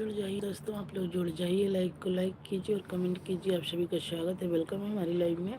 जुड़ जाइए दोस्तों, आप लोग जुड़ जाइए, लाइक को लाइक कीजिए और कमेंट कीजिए। आप सभी का स्वागत है, वेलकम है हमारी लाइव में।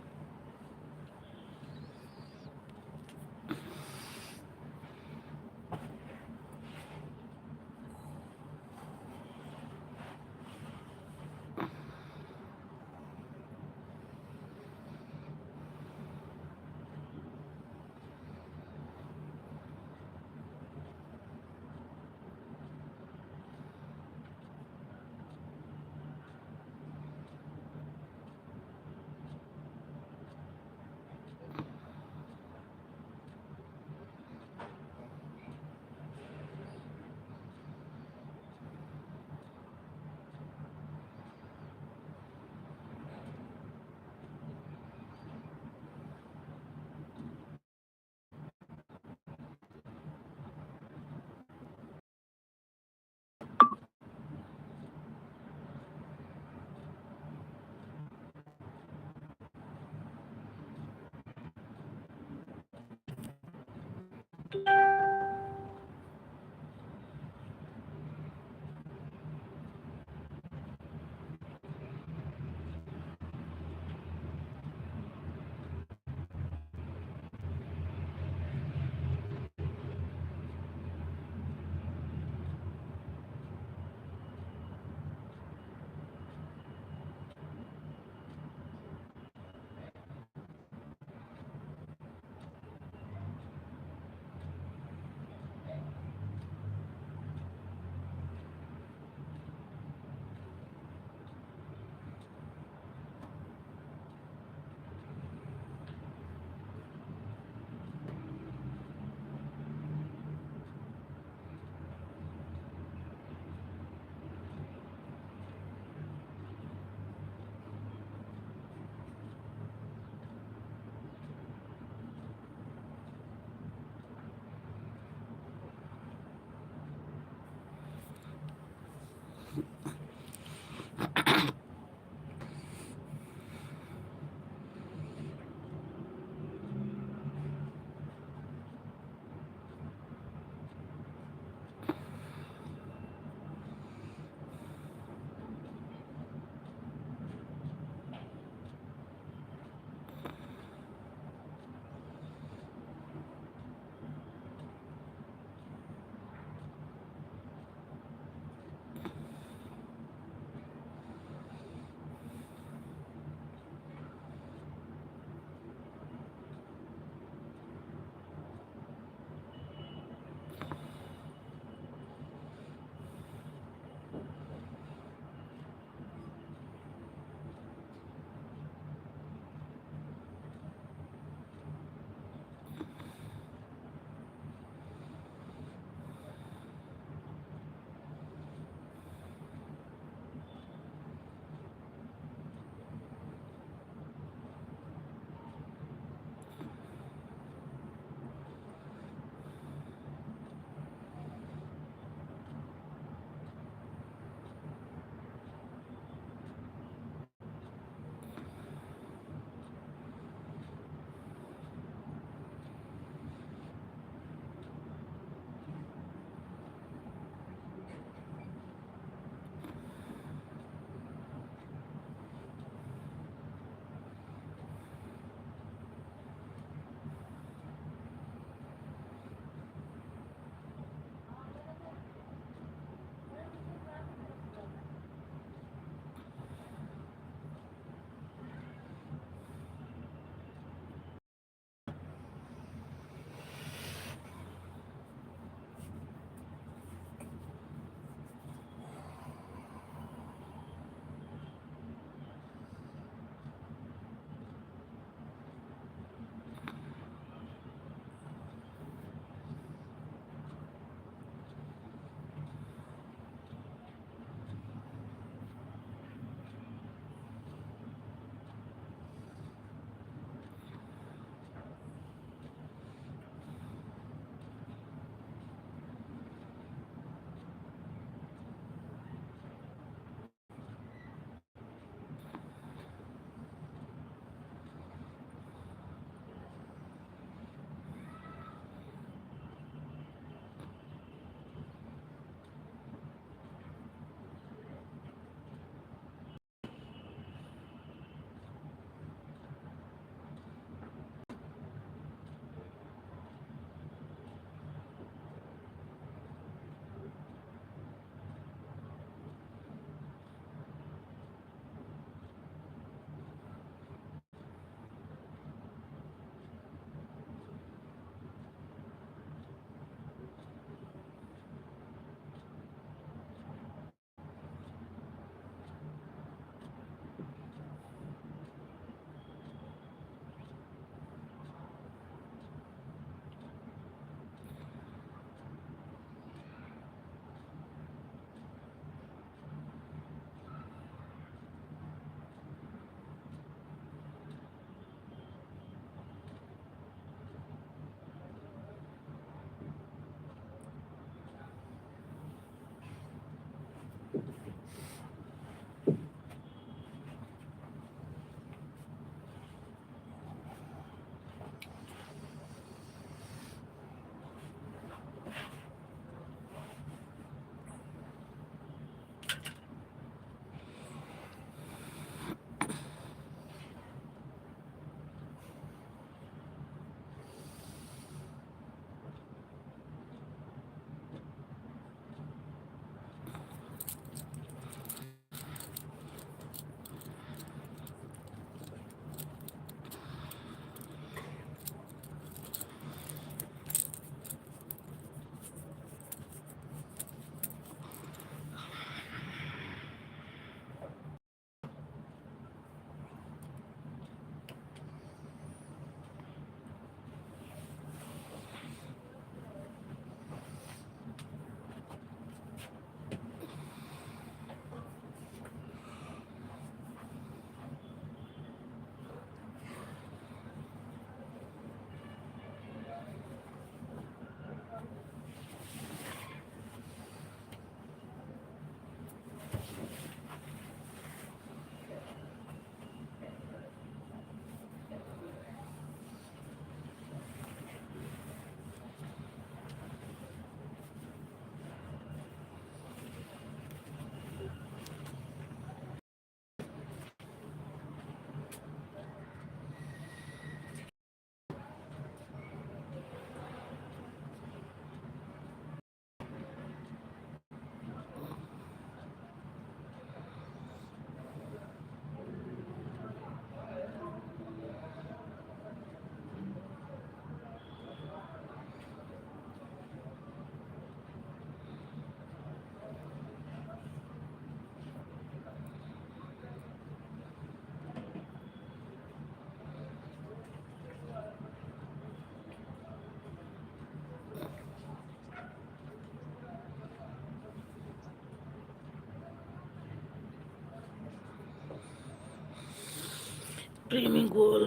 प्रेमी गोल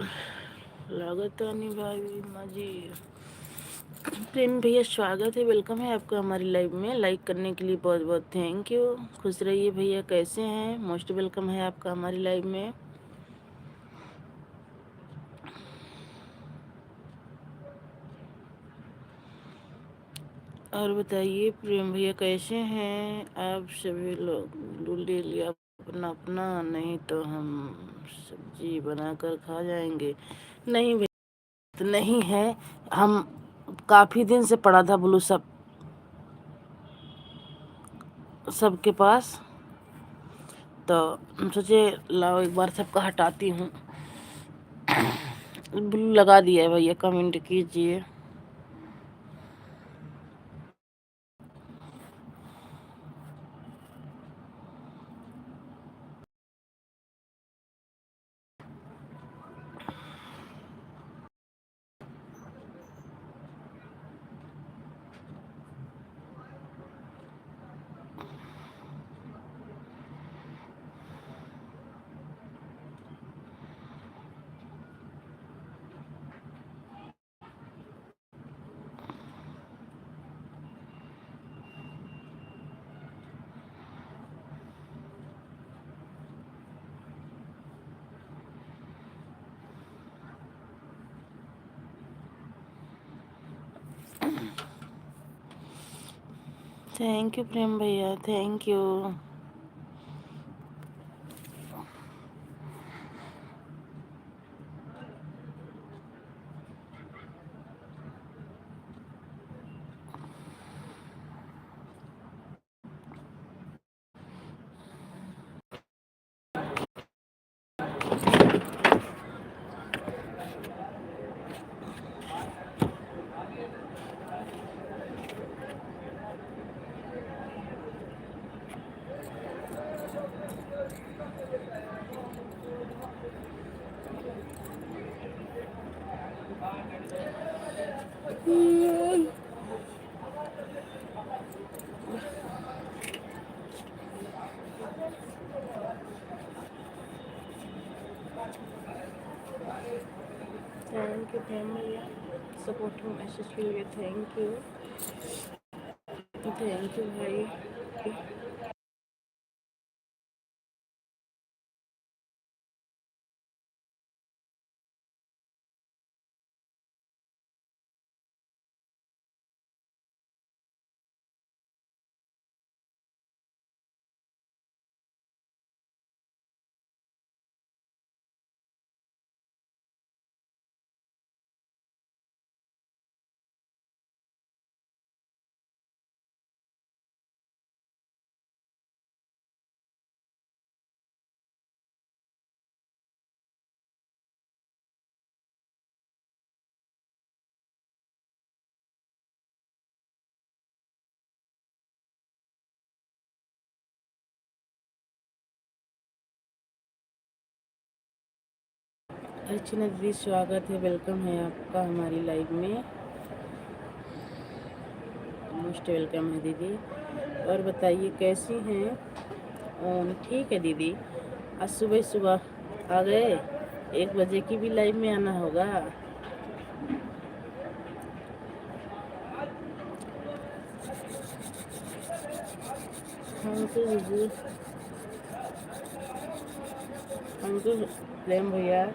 लागत नहीं भाई माजी। प्रेम भैया स्वागत है, वेलकम है आपका हमारी लाइव में। लाइक करने के लिए बहुत बहुत थैंक यू। खुश रहिए भैया, कैसे हैं? मोस्ट वेलकम है आपका हमारी लाइव में। और बताइए प्रेम भैया कैसे हैं आप सभी लोग? ले लिया अपना अपना, नहीं तो हम सब्जी बनाकर खा जाएंगे। नहीं भैया तो नहीं है, हम काफ़ी दिन से पड़ा था ब्लू सब सबके पास, तो हम सोचे लाओ एक बार सबका हटाती हूँ। ब्लू लगा दिया है भैया, कमेंट कीजिए। थैंक यू प्रेम भैया, थैंक यू। थैंक यू प्रेम भैया, सपोर्ट मैसेज के लिए थैंक यू। थैंक यू भाई। अर्चना दीदी स्वागत है, वेलकम है आपका हमारी लाइव में। मोस्ट वेलकम है दीदी। और बताइए कैसी हैं? ठीक है दीदी। आज सुबह सुबह आ गए, 1 बजे की भी लाइव में आना होगा। हमको दीदी, हमको प्रेम भैया।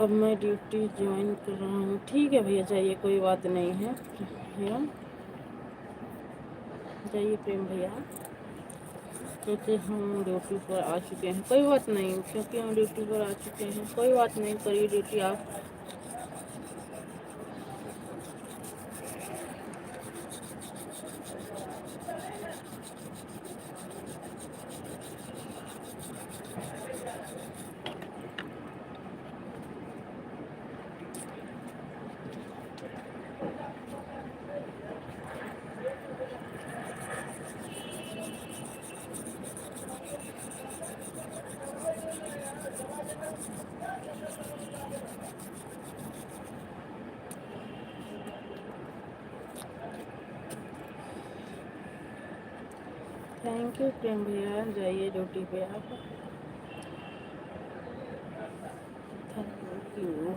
अब मैं ड्यूटी ज्वाइन कर रहा हूँ। ठीक है भैया, जाइए, कोई बात नहीं है भैया, जाइए प्रेम भैया, क्योंकि हम ड्यूटी पर आ चुके हैं। कोई बात नहीं, क्योंकि हम ड्यूटी पर आ चुके हैं, कोई बात नहीं, करिए ड्यूटी आप। थैंक यू प्रेम भैया, जाइए ड्यूटी पे आप। Thank you.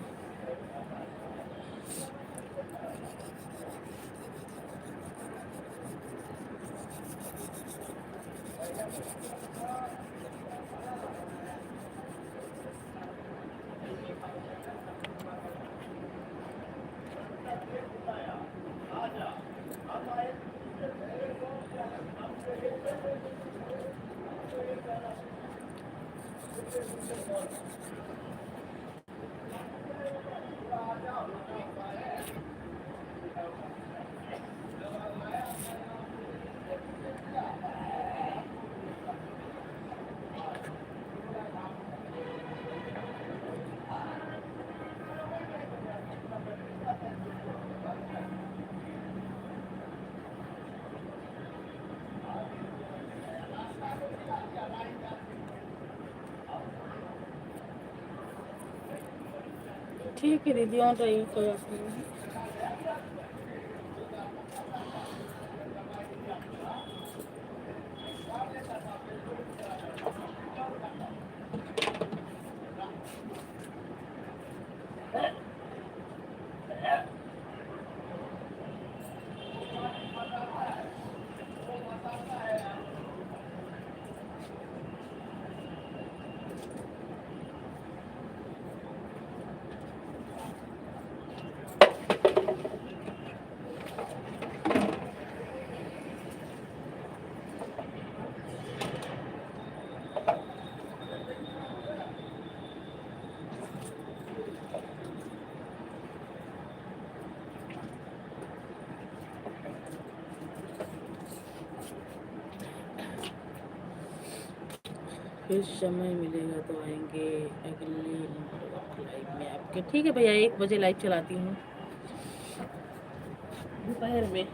ठीक है दीदी, और रही कोई बात नहीं। फिर समय मिलेगा तो आएंगे अगली लाइव में आपके। ठीक है भैया, 1 बजे लाइव चलाती हूँ दोपहर में।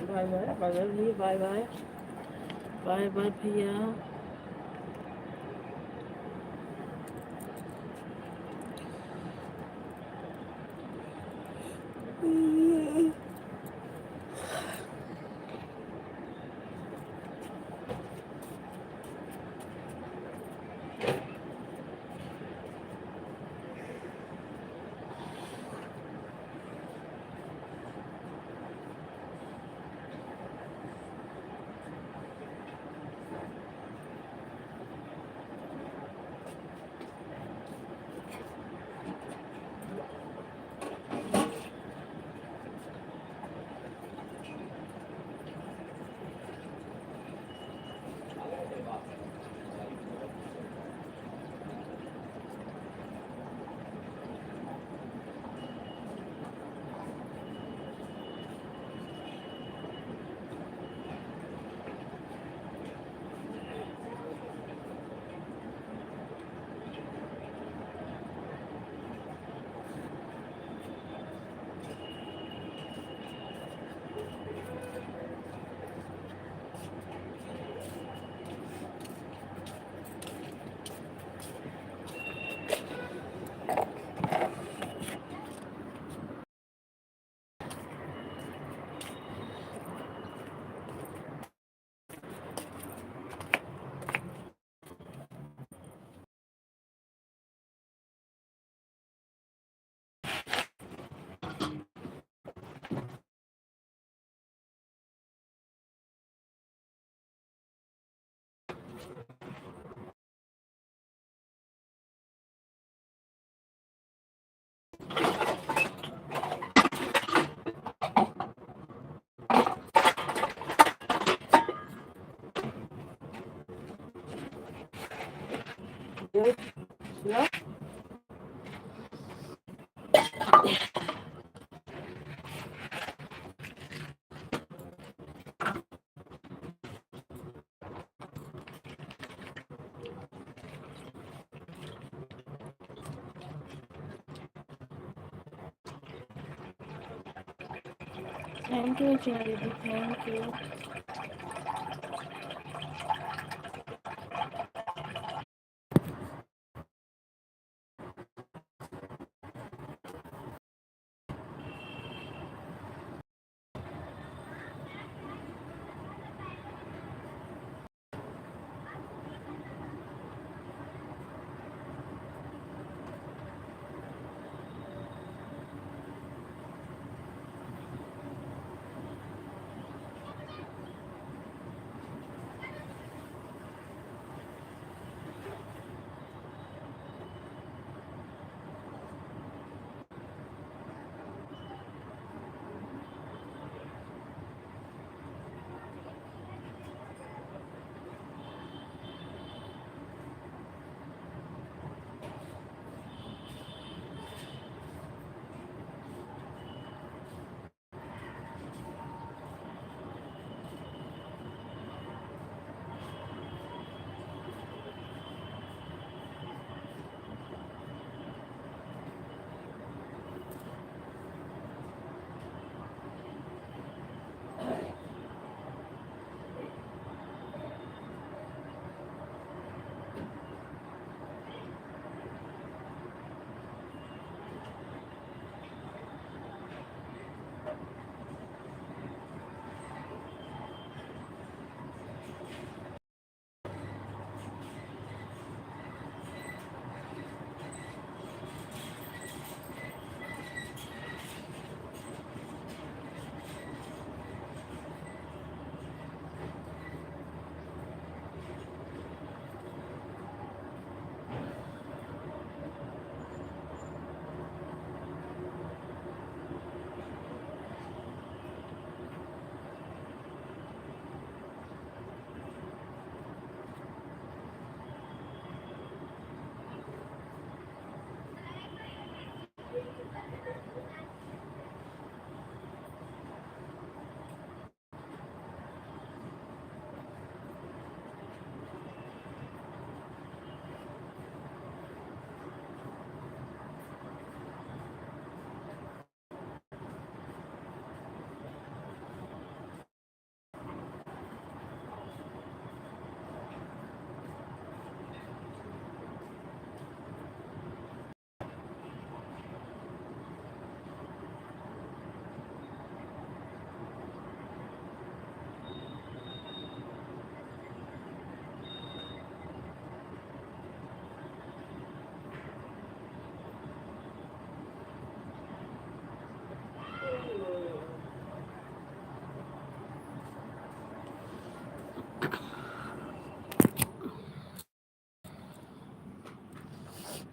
बाय बाय बाय भैया, बाय बाय बाय बाय भैया। थैंक यू चिना दीदी, थैंक यू।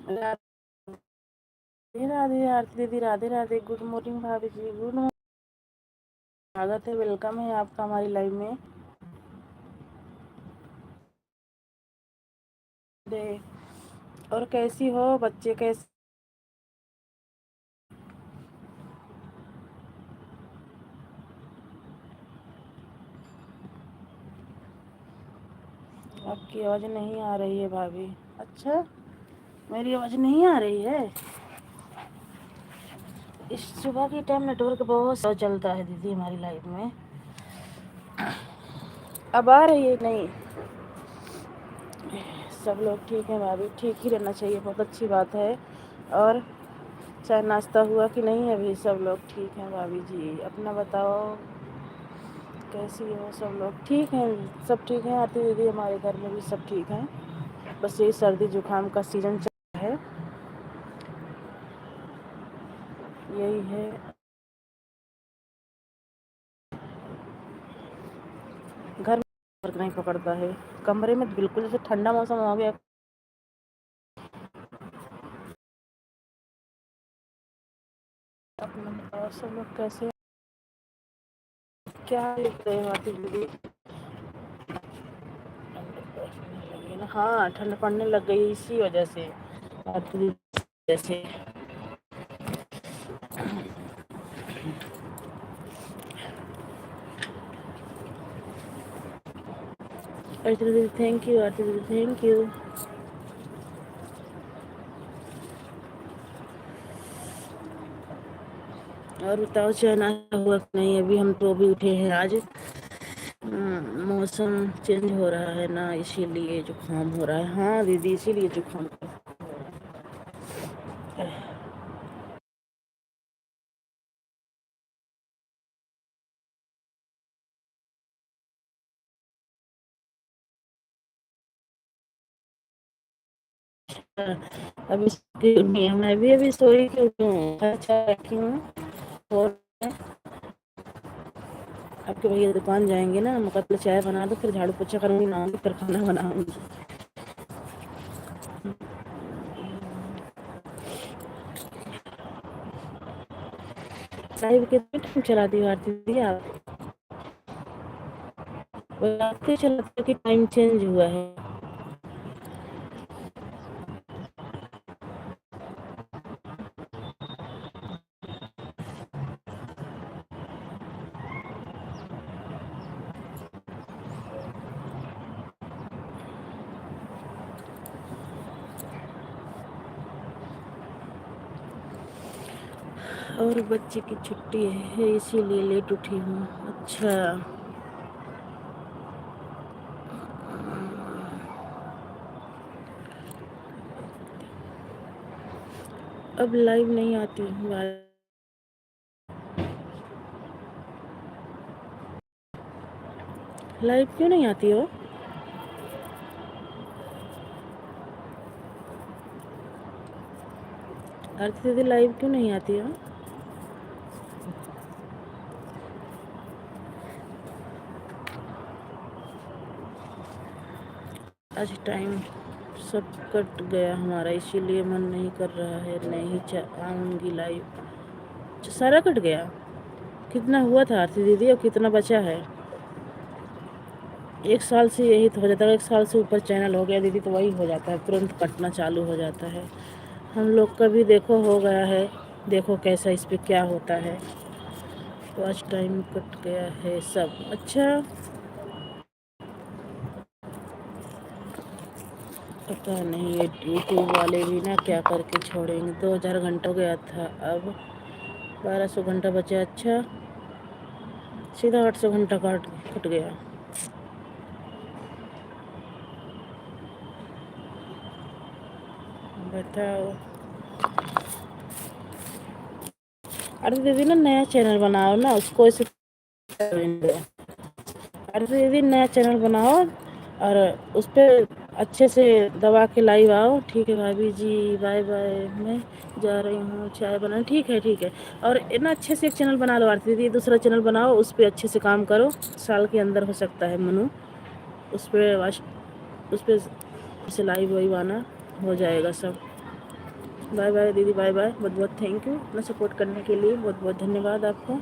राधे राधे आरती दीदी, राधे राधे। गुड मॉर्निंग भाभी जी, गुड मॉर्निंग। स्वागत है, वेलकम है आपका हमारी लाइव में। और कैसी हो बच्चे, कैसे? आपकी आवाज़ नहीं आ रही है भाभी। अच्छा, मेरी आवाज़ नहीं आ रही है? इस सुबह के टाइम नेटवर्क बहुत स्लो चलता है दीदी हमारी लाइफ में। अब आ रही है? नहीं, सब लोग ठीक हैं भाभी, ठीक ही रहना चाहिए, बहुत अच्छी बात है। और चाय नाश्ता हुआ कि नहीं? अभी सब लोग ठीक हैं भाभी जी, अपना बताओ कैसी हो? सब लोग ठीक हैं, सब ठीक हैं आरती दीदी, हमारे घर में भी सब ठीक हैं। बस ये सर्दी जुकाम का सीजन चल रहा है, यही है। घर में फर्क नहीं पकड़ता है, कमरे में बिल्कुल जैसे ठंडा मौसम हो गया। अपना बताओ सब लोग कैसे? क्या लिख रहे हो आरती दीदी? हाँ, ठंड पड़ने लग गई इसी वजह से आरती दीदी, जैसे। आरती दीदी थैंक यू, आरती दीदी थैंक यू। और बताओ चाय नाश्ता हुआ कि नहीं? अभी हम तो अभी उठे हैं आज। मौसम चेंज हो रहा है ना, इसीलिए जुकाम हो रहा है। हाँ दीदी, इसीलिए जुकाम हो रहा है। अभी मैं भी अभी सोई के उठी हूँ, अच्छा रखी हूँ। और आपके भैया दुकान जाएंगे ना, मैं पहले चाय बना दो, फिर झाड़ू पोछा करूँगी, नहाऊंगी, फिर खाना बनाऊंगी। लाइव कितने टाइम चलाती हो आरती दीदी आप? बताते चलाते हो कि टाइम चेंज हुआ है? और बच्चे की छुट्टी है, इसीलिए लेट उठी हूँ। अच्छा। अब लाइव नहीं आती हूँ। लाइव क्यों नहीं आती हो? आरती दीदी लाइव क्यों नहीं आती हो? आज टाइम सब कट गया हमारा, इसीलिए मन नहीं कर रहा है, नहीं आऊँगी लाइव। सारा कट गया? कितना हुआ था आरती दीदी और कितना बचा है? एक साल से यही तो हो जाता है, एक साल से ऊपर चैनल हो गया दीदी तो वही हो जाता है, तुरंत कटना चालू हो जाता है। हम लोग का भी देखो हो गया है, देखो कैसा इस पे क्या होता है। तो आज टाइम कट गया है सब। अच्छा। पता नहीं ये यूट्यूब वाले भी ना क्या करके छोड़ेंगे। 2000 घंटा हो गया था, अब 1200 घंटा बचा। अच्छा, सीधा 800 घंटा काट कट गया। बताओ। अरे दीदी ना नया चैनल बनाओ ना, उसको ऐसे अरे दीदी नया चैनल बनाओ और उस पर अच्छे से दबा के लाइव आओ। ठीक है भाभी जी, बाय बाय, मैं जा रही हूँ चाय बनाने। ठीक है ठीक है। और ना अच्छे से एक चैनल बना लो आरती दीदी, दूसरा चैनल बनाओ, उस पर अच्छे से काम करो। साल के अंदर हो सकता है मनु, उस पर जैसे लाइव वाइव आना हो जाएगा सब। बाय बाय दीदी, बाय बाय। बहुत बहुत थैंक यू अपना सपोर्ट करने के लिए, बहुत बहुत धन्यवाद आपको।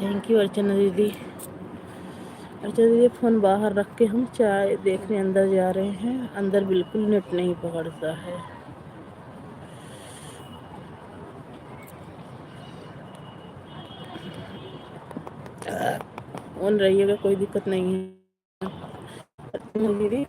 थैंक यू अर्चना दीदी। अच्छा दीदी फ़ोन बाहर रख के हम चाय देखने अंदर जा रहे हैं, अंदर बिल्कुल नेट नहीं पकड़ता है। ऑन रहिएगा, कोई दिक्कत नहीं है दीदी।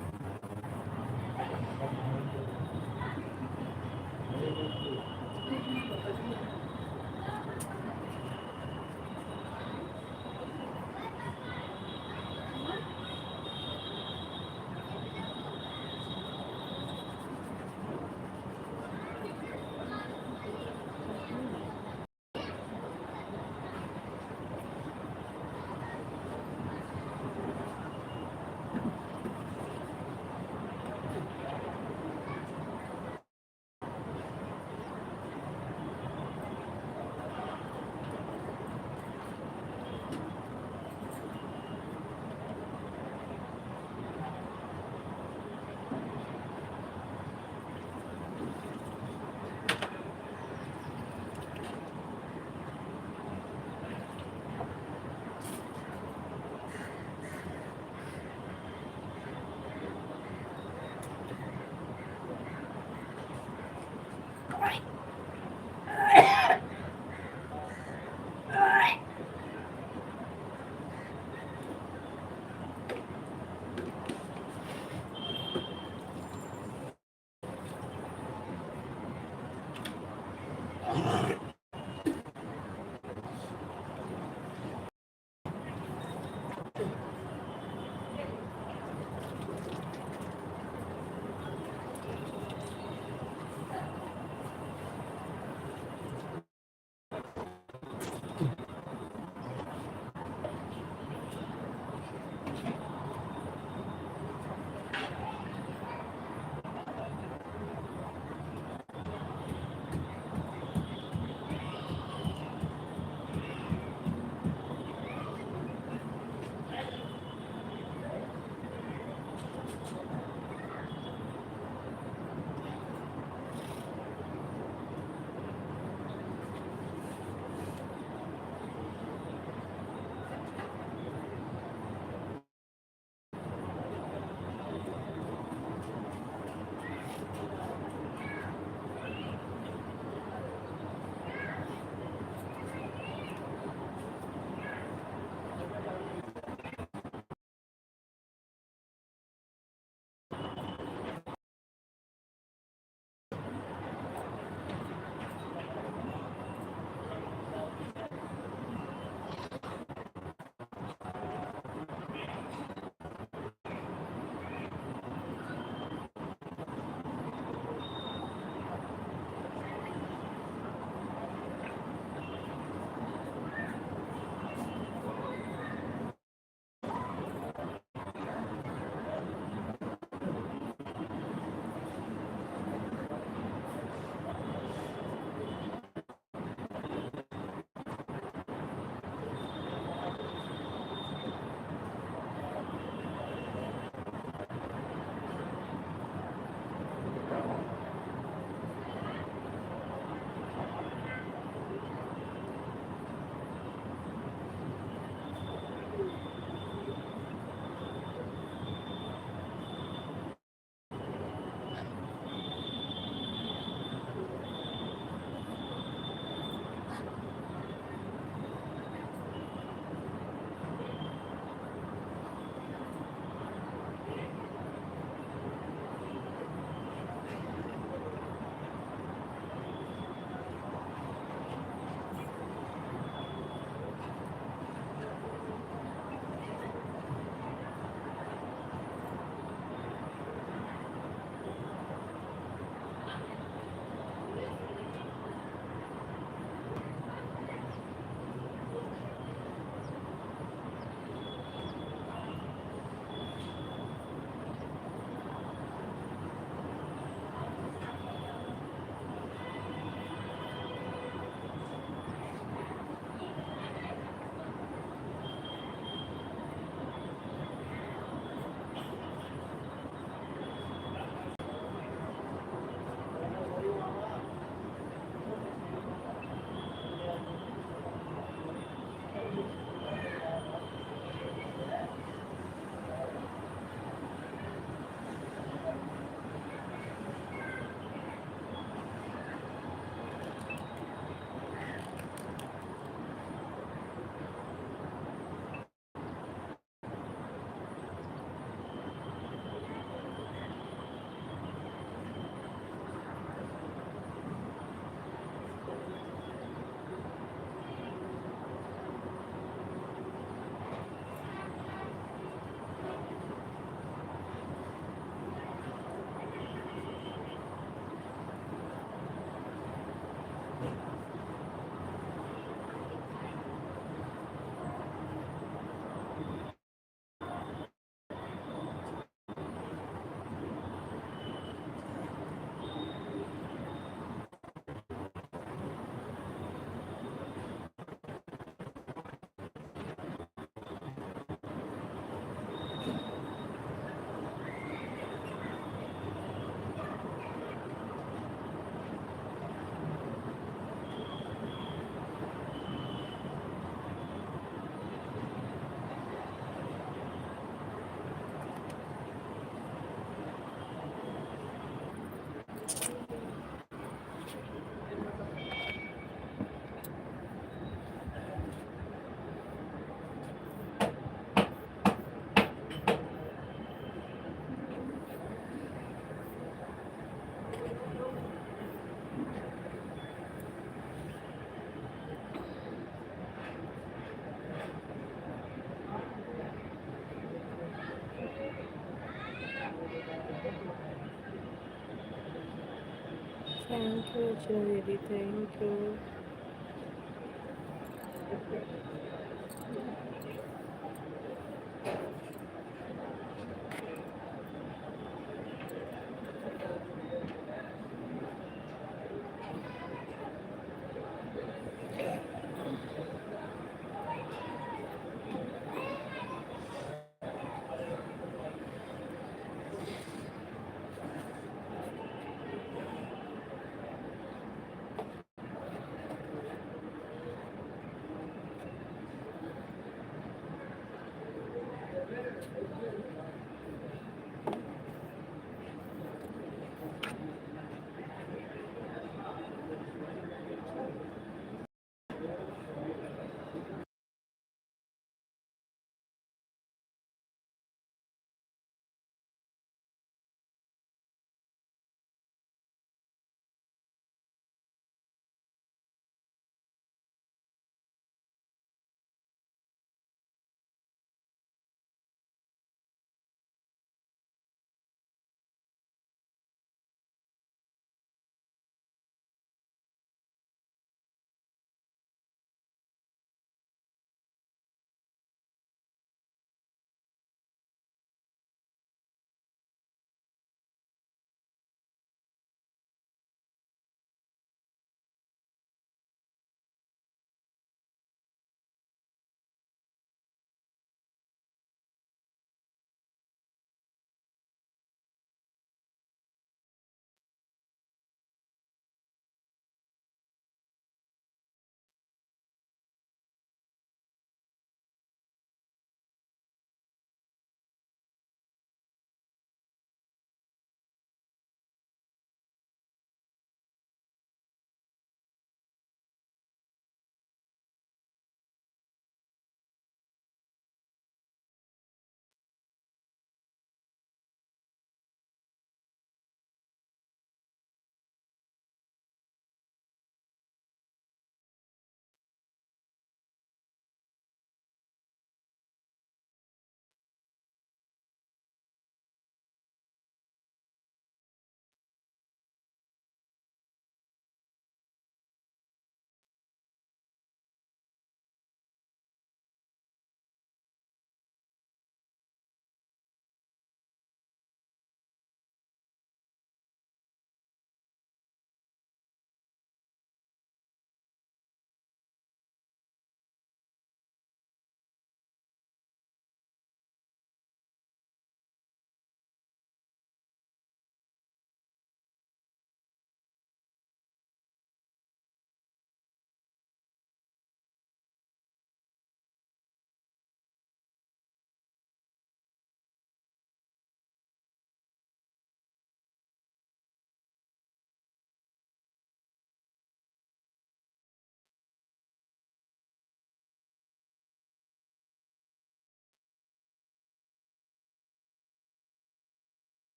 थैंक यू अच्छा दीदी, thank you.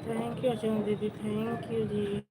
Thank you Ajay दीदी, thank you ji.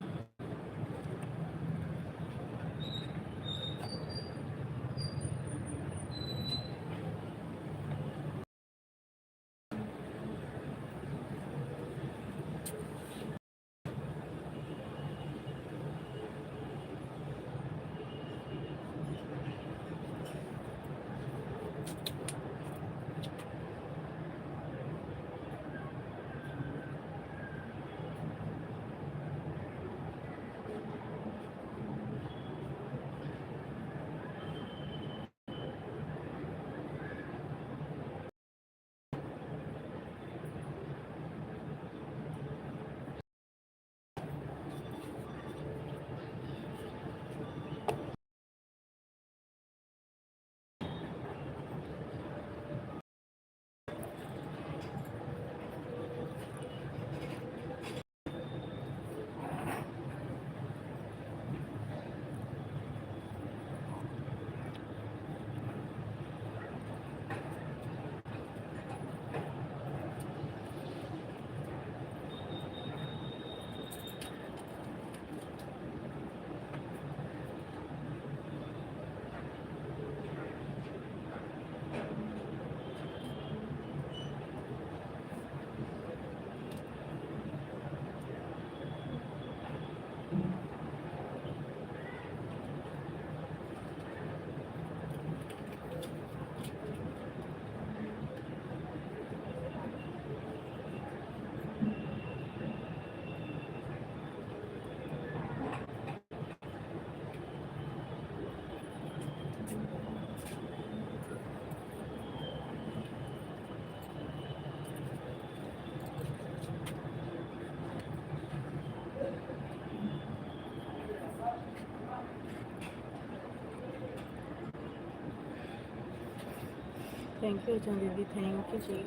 Thank you Ajay दीदी, thank you ji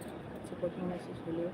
supporting message के लिए।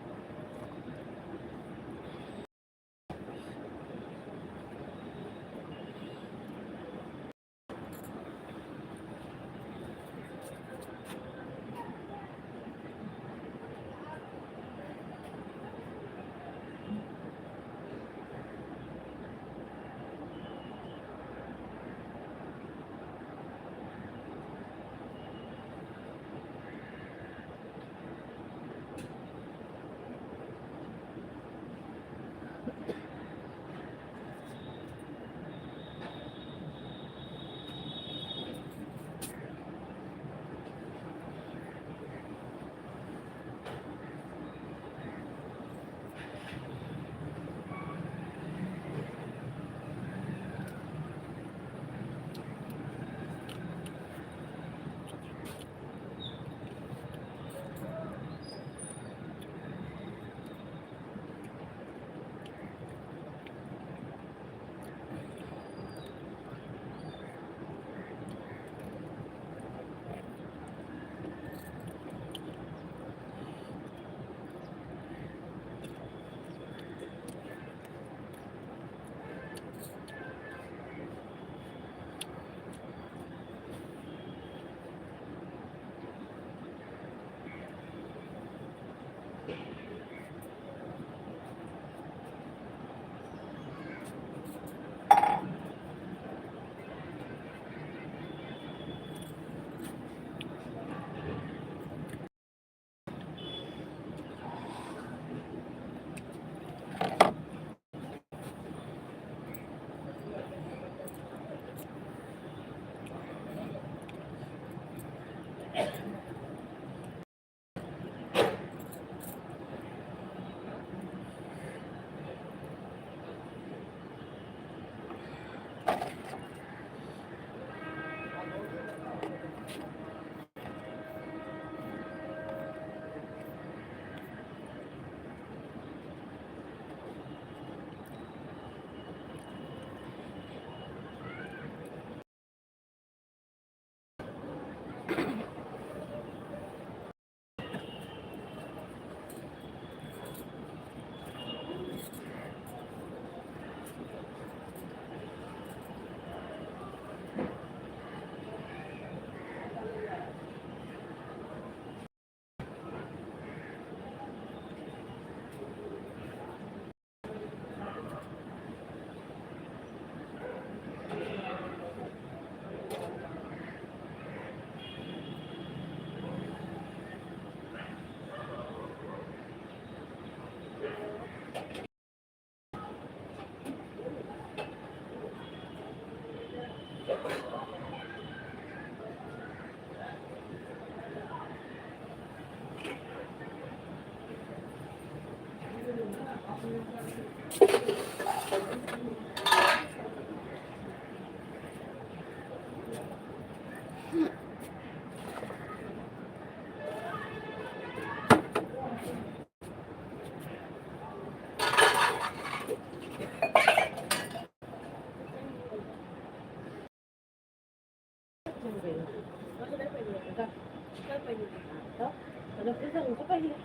Ada pesa untuk apa ya?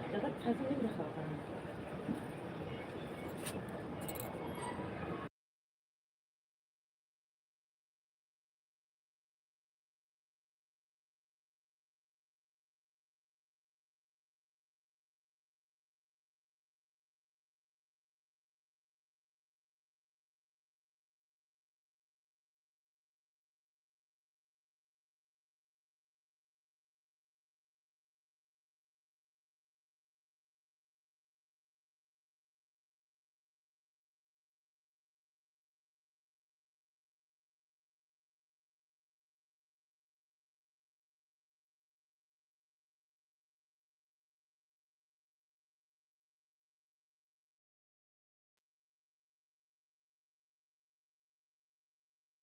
Dapat hasilnya berapa?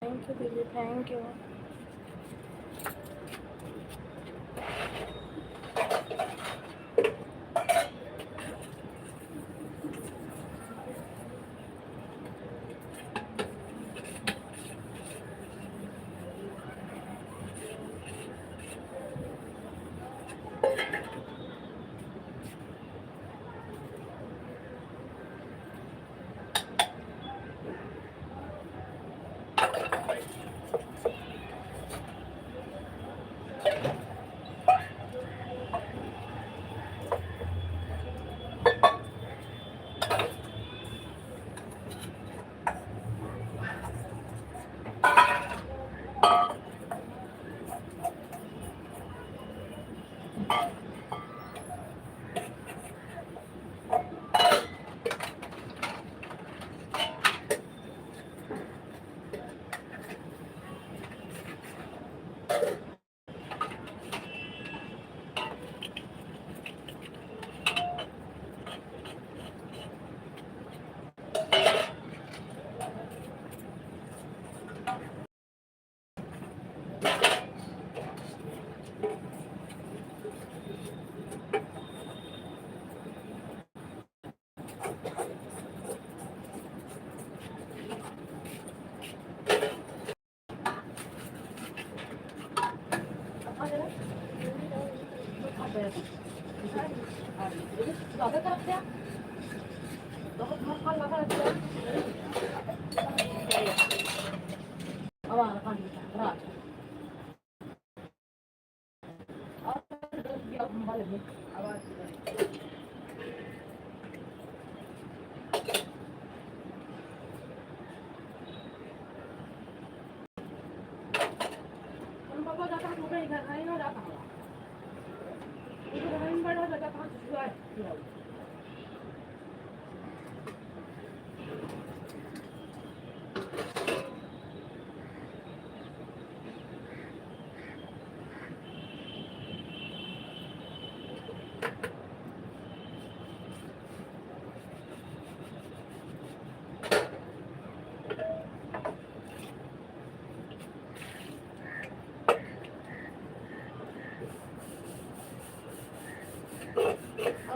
Thank you, Billy. Thank you.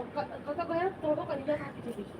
Kakak bayar tolong kan dia kaki di sini.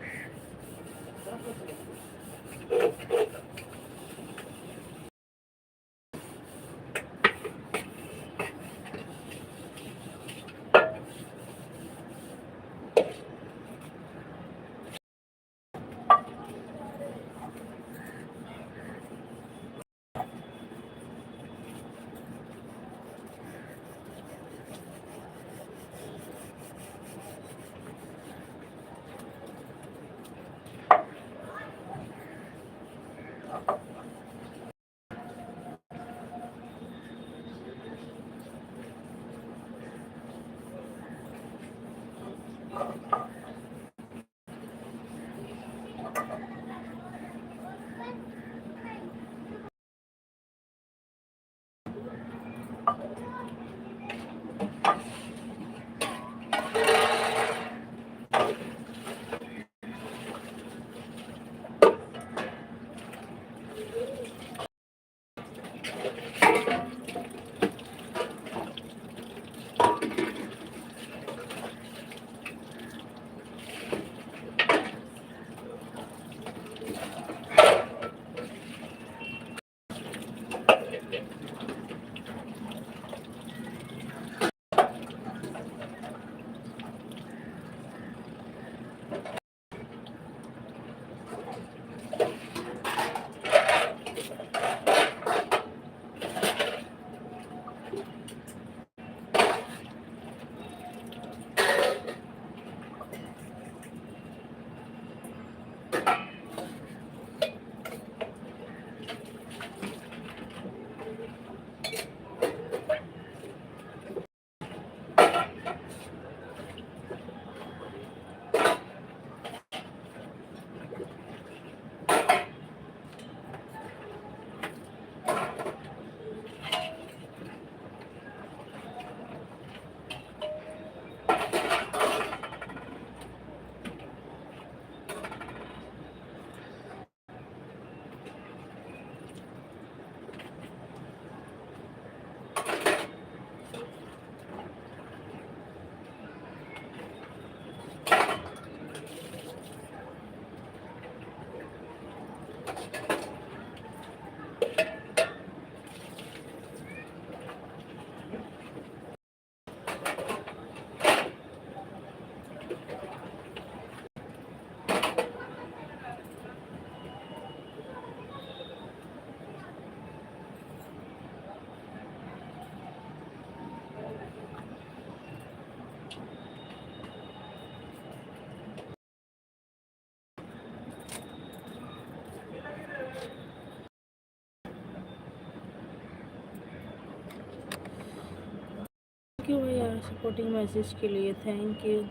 Thank you भैया supporting message के लिए, thank you.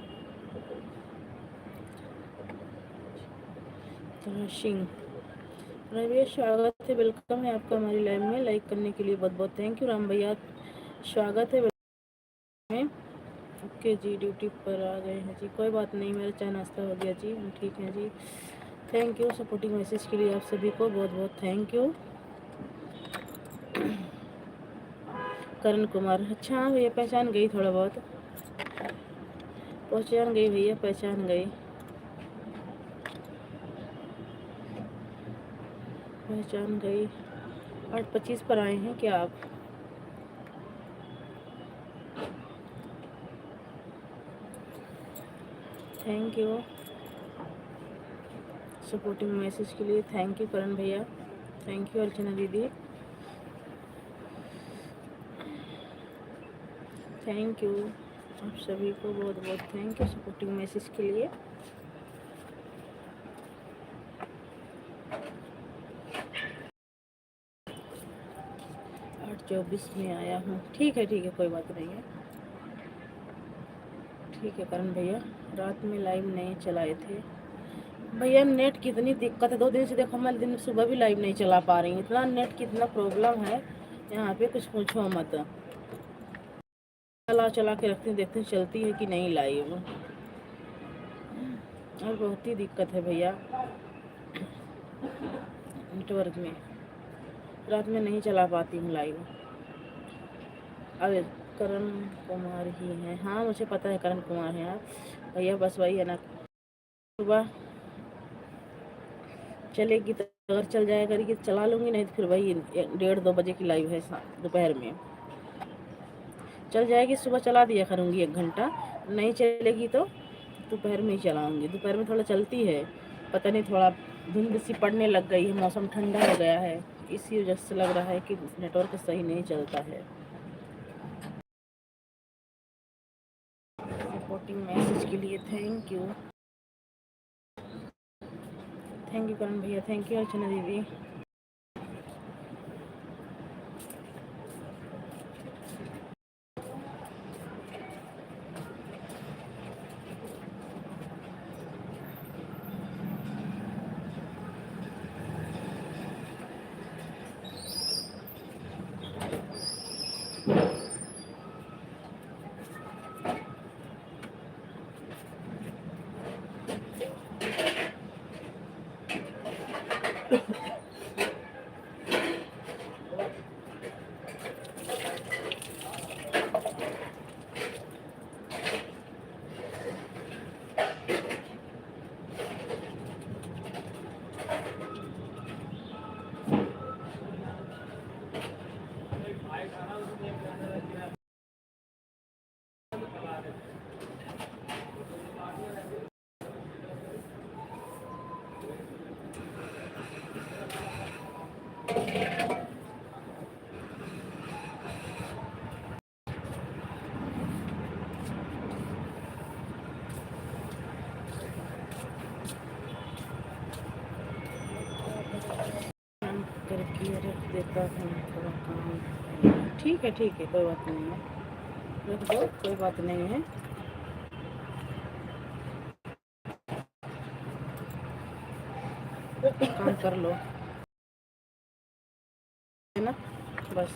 Singh भैया स्वागत है, welcome है आपका हमारी लाइव में। लाइक करने के लिए बहुत बहुत थैंक यू। राम भैया स्वागत है में। ओके जी, ड्यूटी पर आ गए हैं जी, कोई बात नहीं, मेरा चाय नाश्ता हो गया जी, हम ठीक हैं जी। थैंक यू सपोर्टिंग मैसेज के लिए आप सभी को बहुत बहुत थैंक यू। करण कुमार, अच्छा हाँ भैया पहचान गई, थोड़ा बहुत पहचान गई भैया, पहचान गई, पहचान गई। 8:25 पर आए हैं क्या आप? थैंक यू सपोर्टिंग मैसेज के लिए, थैंक यू करण भैया, थैंक यू अर्चना दीदी, थैंक यू आप सभी को बहुत बहुत थैंक यू सपोर्टिंग मैसेज के लिए। 8:24 में आया हूँ, ठीक है कोई बात नहीं है, ठीक है करण भैया। रात में लाइव नहीं चलाए थे भैया, नेट कितनी दिक्कत है, 2 दिन से देखो, मैं दिन सुबह भी लाइव नहीं चला पा रही हूँ, इतना नेट कितना प्रॉब्लम है यहाँ पे, कुछ पूछो मत। चला चला के रखती हूँ, देखती हूँ चलती है कि नहीं लाइव, और बहुत ही दिक्कत है भैया नेटवर्क में, रात में नहीं चला पाती हूँ लाइव। अरे करण कुमार ही हैं, हाँ मुझे पता है करण कुमार हैं आप भैया, बस वही है ना, सुबह चलेगी तो अगर चल जाया करेगी चला लूँगी, नहीं तो फिर वही 1:30-2 बजे की लाइव है दोपहर में, चल जाएगी सुबह चला दिया करूँगी 1 घंटा, नहीं चलेगी तो दोपहर में ही चलाऊँगी, दोपहर में थोड़ा चलती है, पता नहीं थोड़ा धुंध सी पड़ने लग गई है, मौसम ठंडा हो गया है, इसी वजह से लग रहा है कि नेटवर्क सही नहीं चलता है। सपोर्टिंग मैसेज के लिए thank you, thank you Karan भैया, थैंक यू अर्चना दीदी। करके रख देता हूँ, थोड़ा काम, ठीक है कोई बात नहीं है, रख दो कोई बात नहीं है। काम कर लो है ना, बस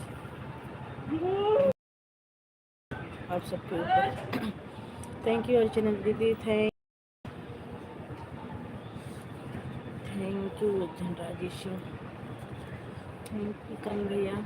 आप सबके ऊपर। थैंक यू अर्चना दीदी, thank you Rajesh, thank you Karan भैया।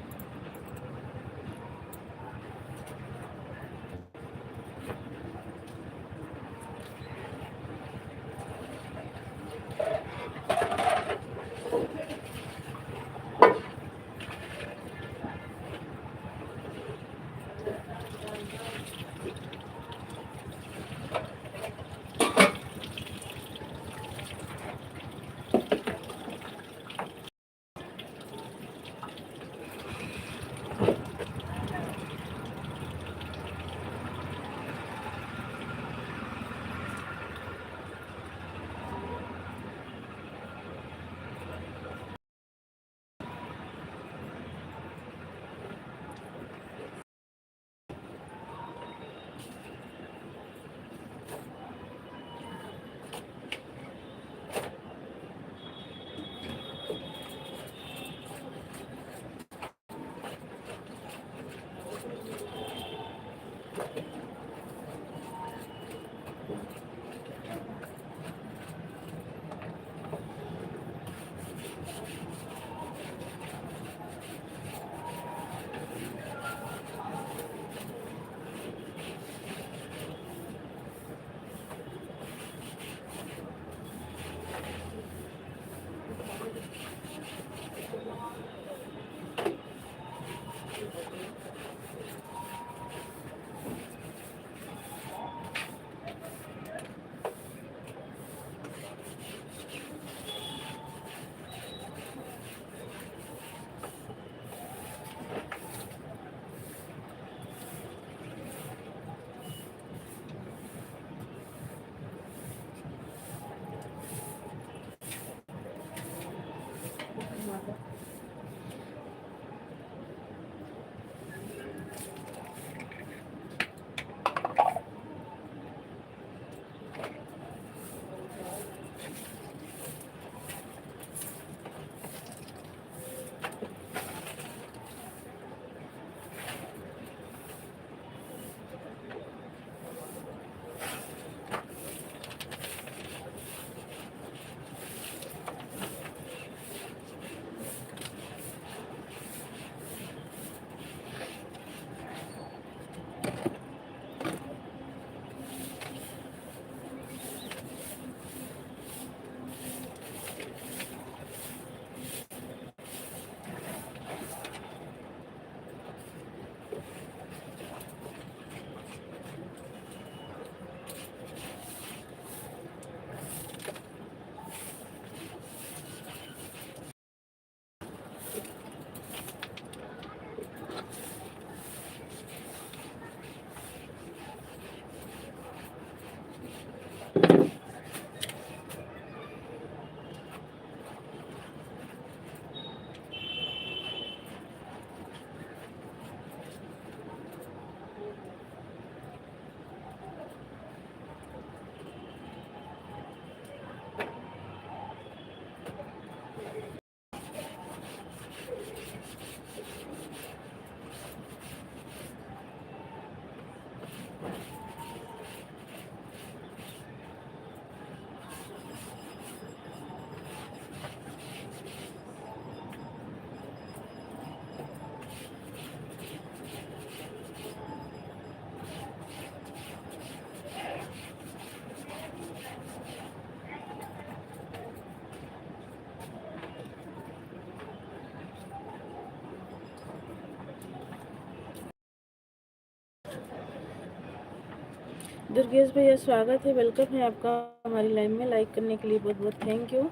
दुर्गेश भैया स्वागत है, वेलकम है आपका हमारी लाइव में। लाइक करने के लिए बहुत बहुत थैंक यू।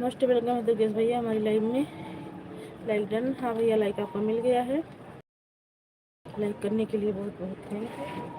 मोस्ट वेलकम है दुर्गेश भैया हमारी लाइव में। Like done. हाँ भैया लाइक आपका मिल गया है। लाइक करने के लिए बहुत बहुत thank you.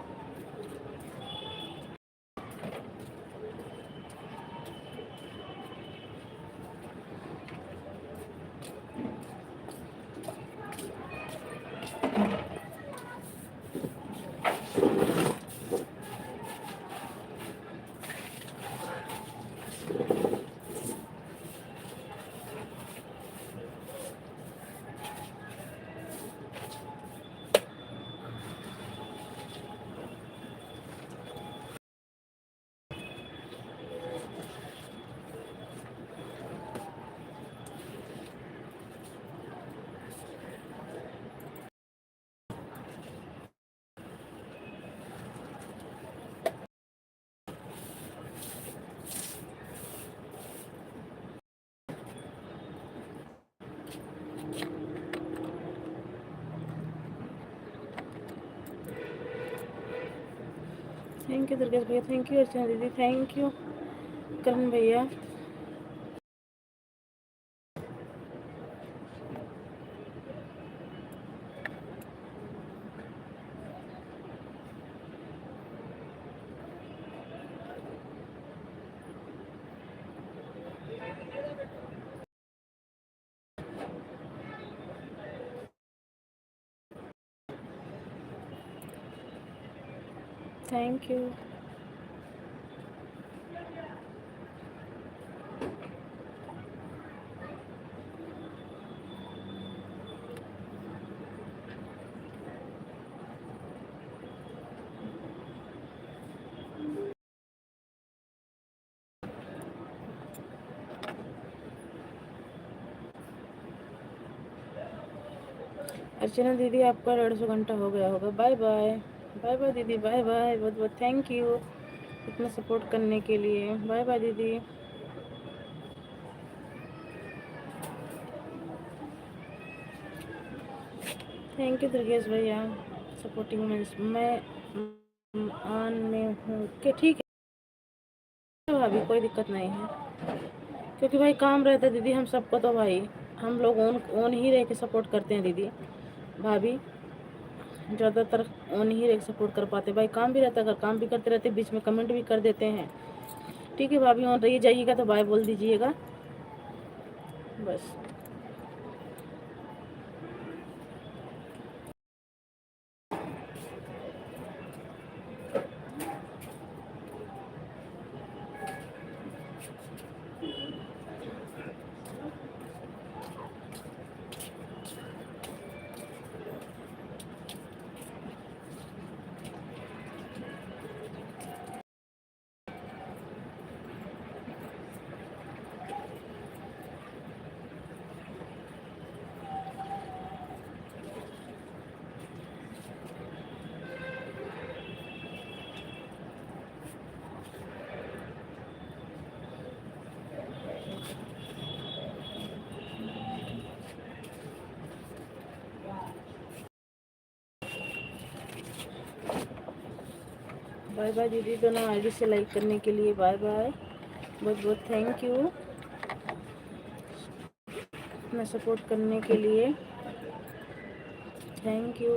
Thank you Durgesh भैया, थैंक यू अर्चना दीदी, थैंक यू करण भैया। Thank you. अर्चना दीदी आपका 150 घंटा हो गया होगा। Bye bye. बाय बाय दीदी, बाय बाय। बहुत बहुत थैंक यू इतना सपोर्ट करने के लिए। बाय बाय दीदी। थैंक यू दुर्गेश भैया सपोर्टिंग मैं ऑन में हूँ कि ठीक है भाभी, कोई दिक्कत नहीं है। क्योंकि भाई काम रहता है दीदी हम सबको, तो भाई हम लोग ऑन ऑन ही रह के सपोर्ट करते हैं दीदी भाभी। ज़्यादातर ऑन ही रह के सपोर्ट कर पाते भाई, काम भी रहता है, अगर काम भी करते रहते बीच में कमेंट भी कर देते हैं। ठीक है भाभी, ऑन रही जाइएगा तो बाय बोल दीजिएगा बस। बाय बाय दीदी, दोनों आईडी से लाइक करने के लिए बाय बाय। बहुत बहुत थैंक यू इतना सपोर्ट करने के लिए। Thank you.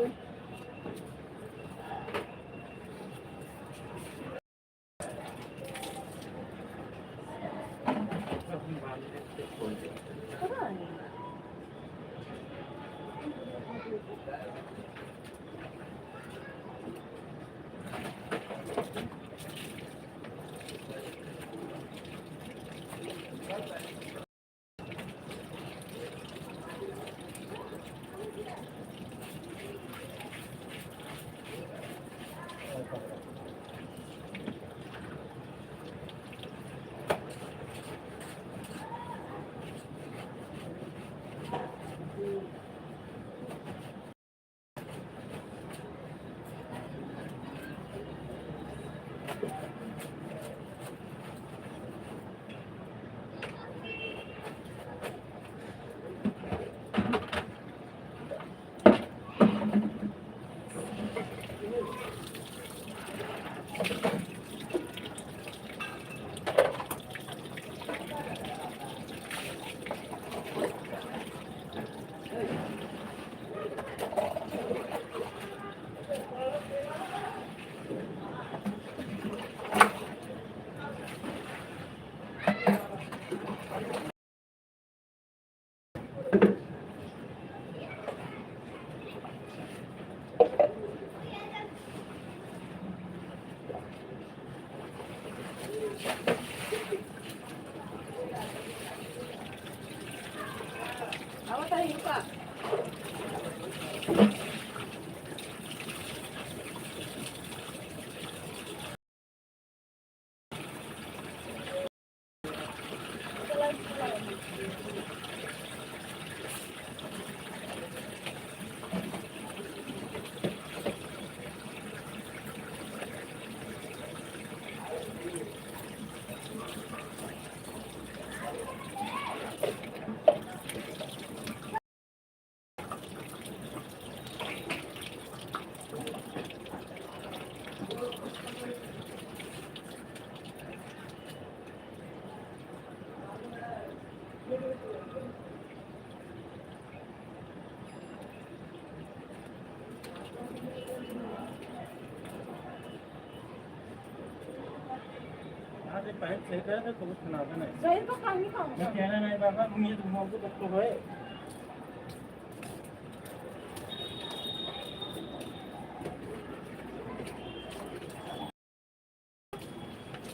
ते पाईप सही करा तर खूप सुनावलं नाही सही तो काही खाऊ मग त्याला नाही बाबा मी तुम्हाला बघतो होय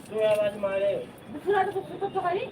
तो आवाज मारे दुसरा तो कुछ तो खाली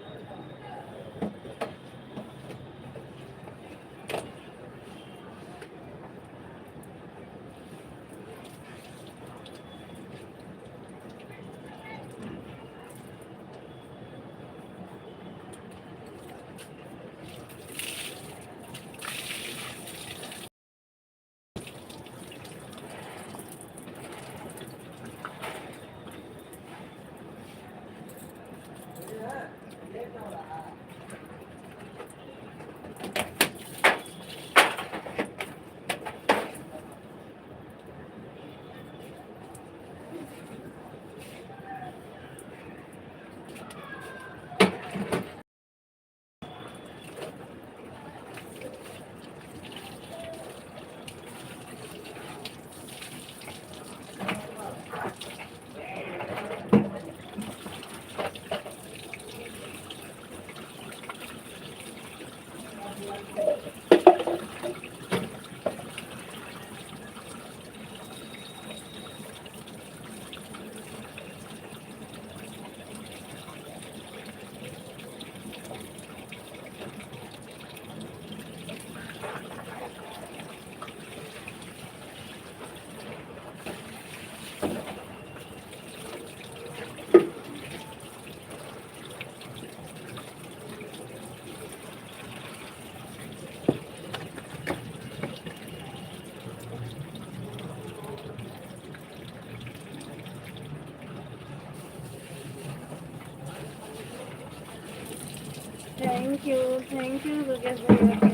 थैंक यू गुरगेश भैया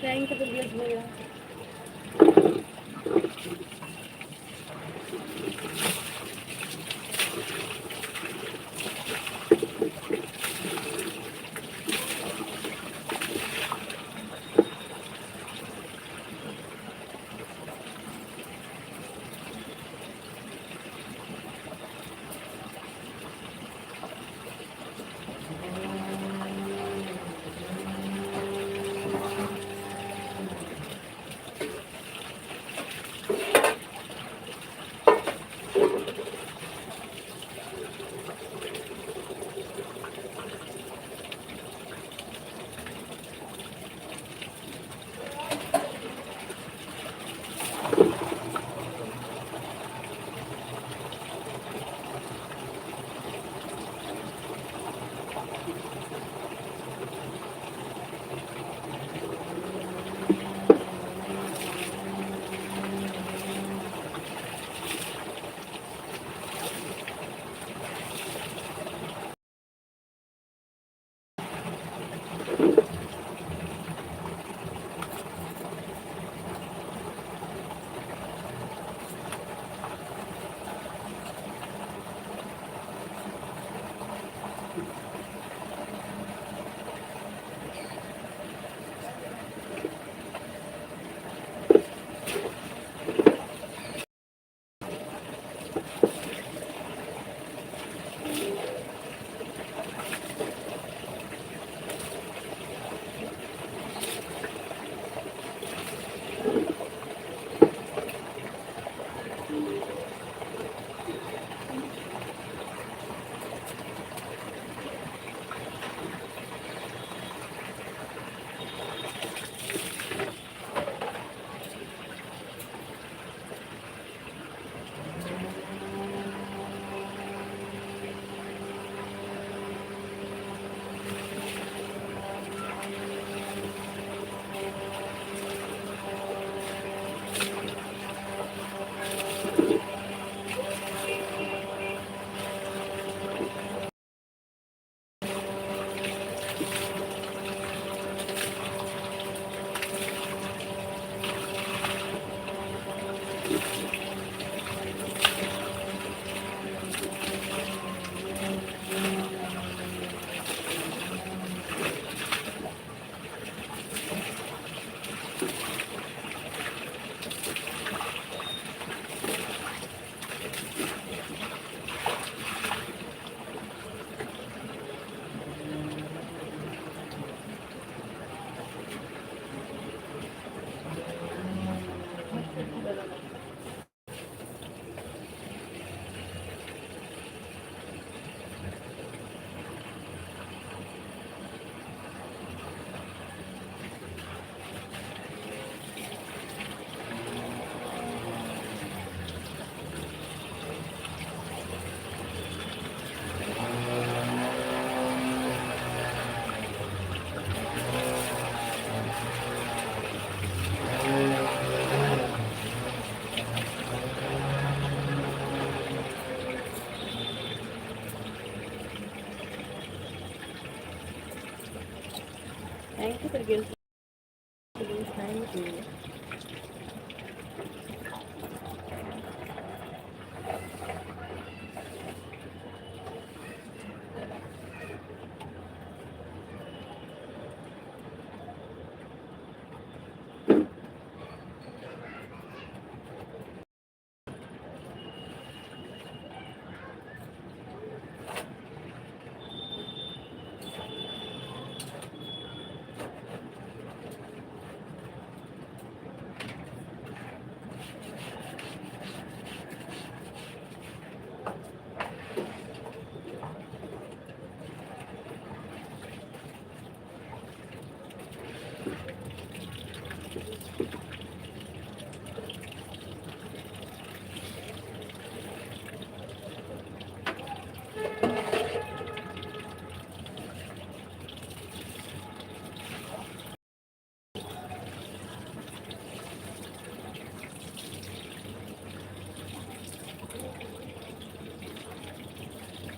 thank you thank you Gurgesh भैया thank you for gift, thank you.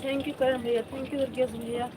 Thank you Karan भैया, थैंक यू दुर्गेश भैया।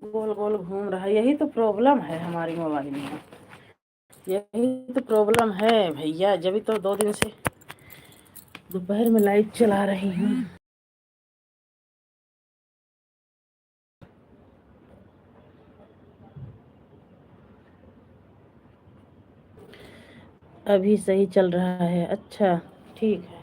गोल गोल घूम रहा है, यही तो प्रॉब्लम है हमारी मोबाइल में, यही तो प्रॉब्लम है भैया। जब तो 2 दिन से दोपहर में लाइट चला रही हूँ। अभी सही चल रहा है, अच्छा ठीक है।